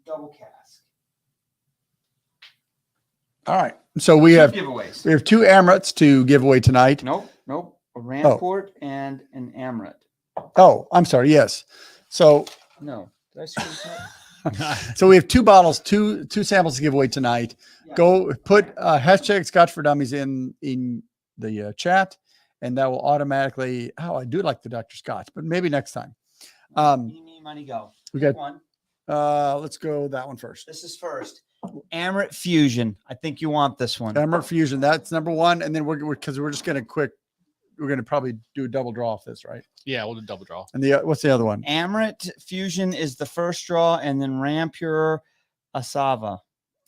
double cask. All right. So we have giveaways. 2 Amarets to give away tonight. Nope. A Ramport and an Amaret. Oh, I'm sorry. Yes. So No. Did I screw that? so we have 2 bottles, two samples to give away tonight. Yeah. Go put hashtag Scotch for Dummies in the chat, and that will automatically. Oh, I do like the Dr. Scotch, but maybe next time. Eeny, money, go. We got. One. Let's go that one first. This is first. Amaret Fusion. I think you want this one. Amaret Fusion. That's number 1, and then we're just gonna we're gonna probably do a double draw off this, right? Yeah, we'll do double draw. And what's the other one? Amaret Fusion is the first draw, and then Rampure Asava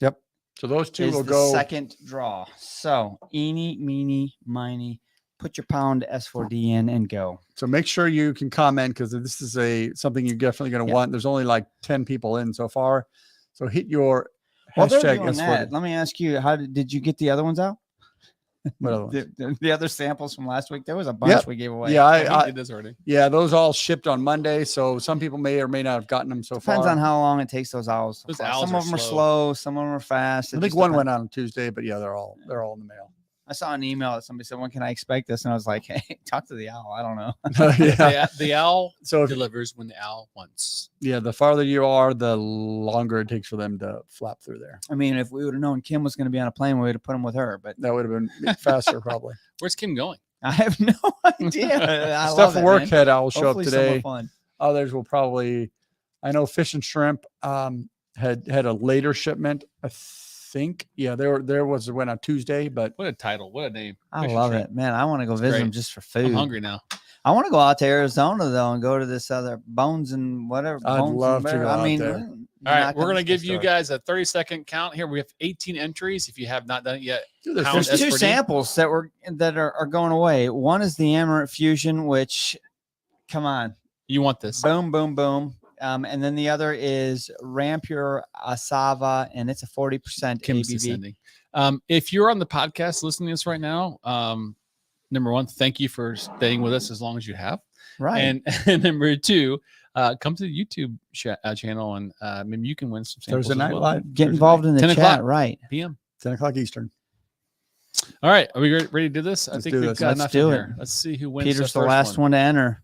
Yep. So those 2 is will the go. second draw. So eeny, meeny, miny. Put your pound S4D in and go. So make sure you can comment, because this is something you're definitely going to want. There's only like 10 people in so far. So hit your While they're hashtag doing that, S4D. let me ask you, how did you get the other ones out? What other ones? The other samples from last week? There was a bunch Yep. we gave away. Yeah, We did this already. yeah, those all shipped on Monday. So some people may or may not have gotten them so Depends far. on how long it takes those owls. Those Some owls of them are slow, some of them are fast. I It think just one depends. went out on Tuesday, but yeah, they're all in the mail. I saw an email that somebody said, "When can I expect this?" And I was like, "Hey, talk to the owl." I don't know. Yeah. The owl So delivers when the owl wants. the farther you are, the longer it takes for them to flap through there. I mean, if we would have known Kim was going to be on a plane, we would have put him with her. But That would have been faster, probably. Where's Kim going? I have no idea. I Stuff love for it, work man. head out will show up Hopefully somewhere today. fun. Others will probably. I know Fish and Shrimp had a later shipment. I think. Yeah, there went on Tuesday, but What a title. What a name. I Fish and love Shrimp. it, man. I want to go visit great. him just for food. I'm hungry now. I want to go out to Arizona though and go to this other Bones and whatever. I'd Bones love and to Bear. go I out mean, there. All right, we're going to give you you guys a 30-second count here. We have 18 entries. If you have not done it yet, Dude, there's Pound There's two S4D. samples that are going away. One is the Amaret Fusion, which, come on, you want this. boom, boom, boom. And then the other is Rampure Asava, and it's a 40% Kim's ABV. descending. If you're on the podcast listening to this right now, number 1, thank you for staying with us as long as you have. Right. And number 2, come to the YouTube channel and maybe you can win some samples. Thursday as night well. live. Get involved in the 10 chat, o'clock. right? PM. 10:00 Eastern. All right, are we ready to do this? I Let's think do we've this. got Let's enough do in it. here. Let's see who wins. Peter's the last one to enter.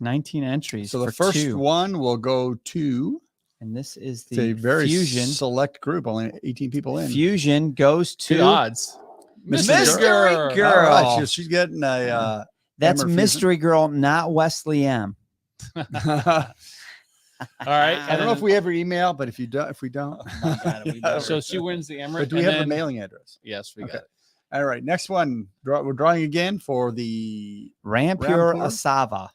19 entries. So the for first two. one will go to And this is It's a the very Fusion. select group, only 18 people in. Fusion goes Two to odds. Mystery Girl. Girl. All right, she's getting a. That's Hammer Fusion. Mystery Girl, not Wesley M. All right. I don't know if we ever email, but if we don't, Oh my God, we better. So she wins the Emirate. but do we have the mailing address? Yes, we Okay. got it. All right, next one. We're drawing again for the Rampure Rampure? Asava.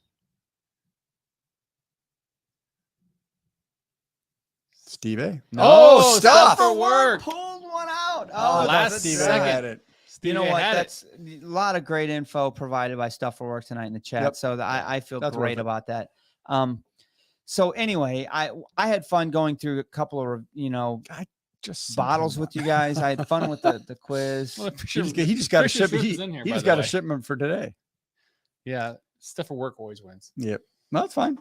Steve A. Oh, stuff. for work. Pulled one out. Oh, last that's Steve second. A had it. You know Stevie what? had it. That's a lot of great info provided by Stuff for Work tonight in the chat. Yep. So I feel That's great worth it. about that. So anyway, I had fun going through a couple of Just bottles with you guys. I had fun with the quiz. Well, He just got a Christian shipment. Fruit is in here, He by just the got a way. shipment for today. Yeah, stuff for work always wins. Yep. No, that's fine.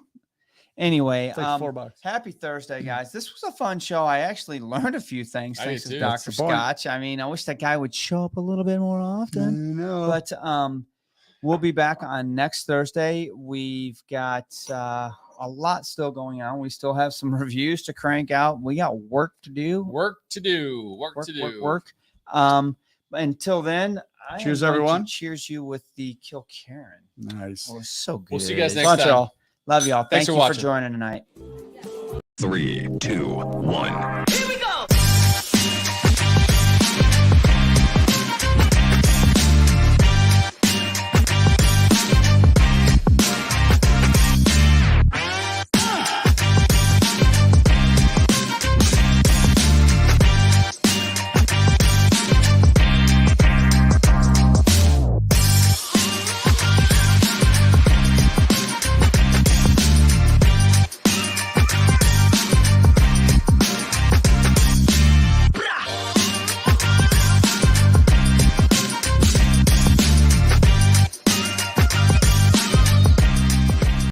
Anyway, It's like $4. happy Thursday, guys. This was a fun show. I actually learned a few things I thanks did to too. Dr. That's the point. Scotch. I mean, I wish that guy would show up a little bit more often. No. But we'll be back on next Thursday. We've got a lot still going on. We still have some reviews to crank out. We got work to do. Work to do. Work to do. Work. Until then, I Cheers, am going to everyone. Cheers you with the Kill Karen. Nice. Oh, so good. We'll see you guys next Watch time. y'all. Love y'all. Thanks Thank for you watching. for joining tonight. 3, 2, 1.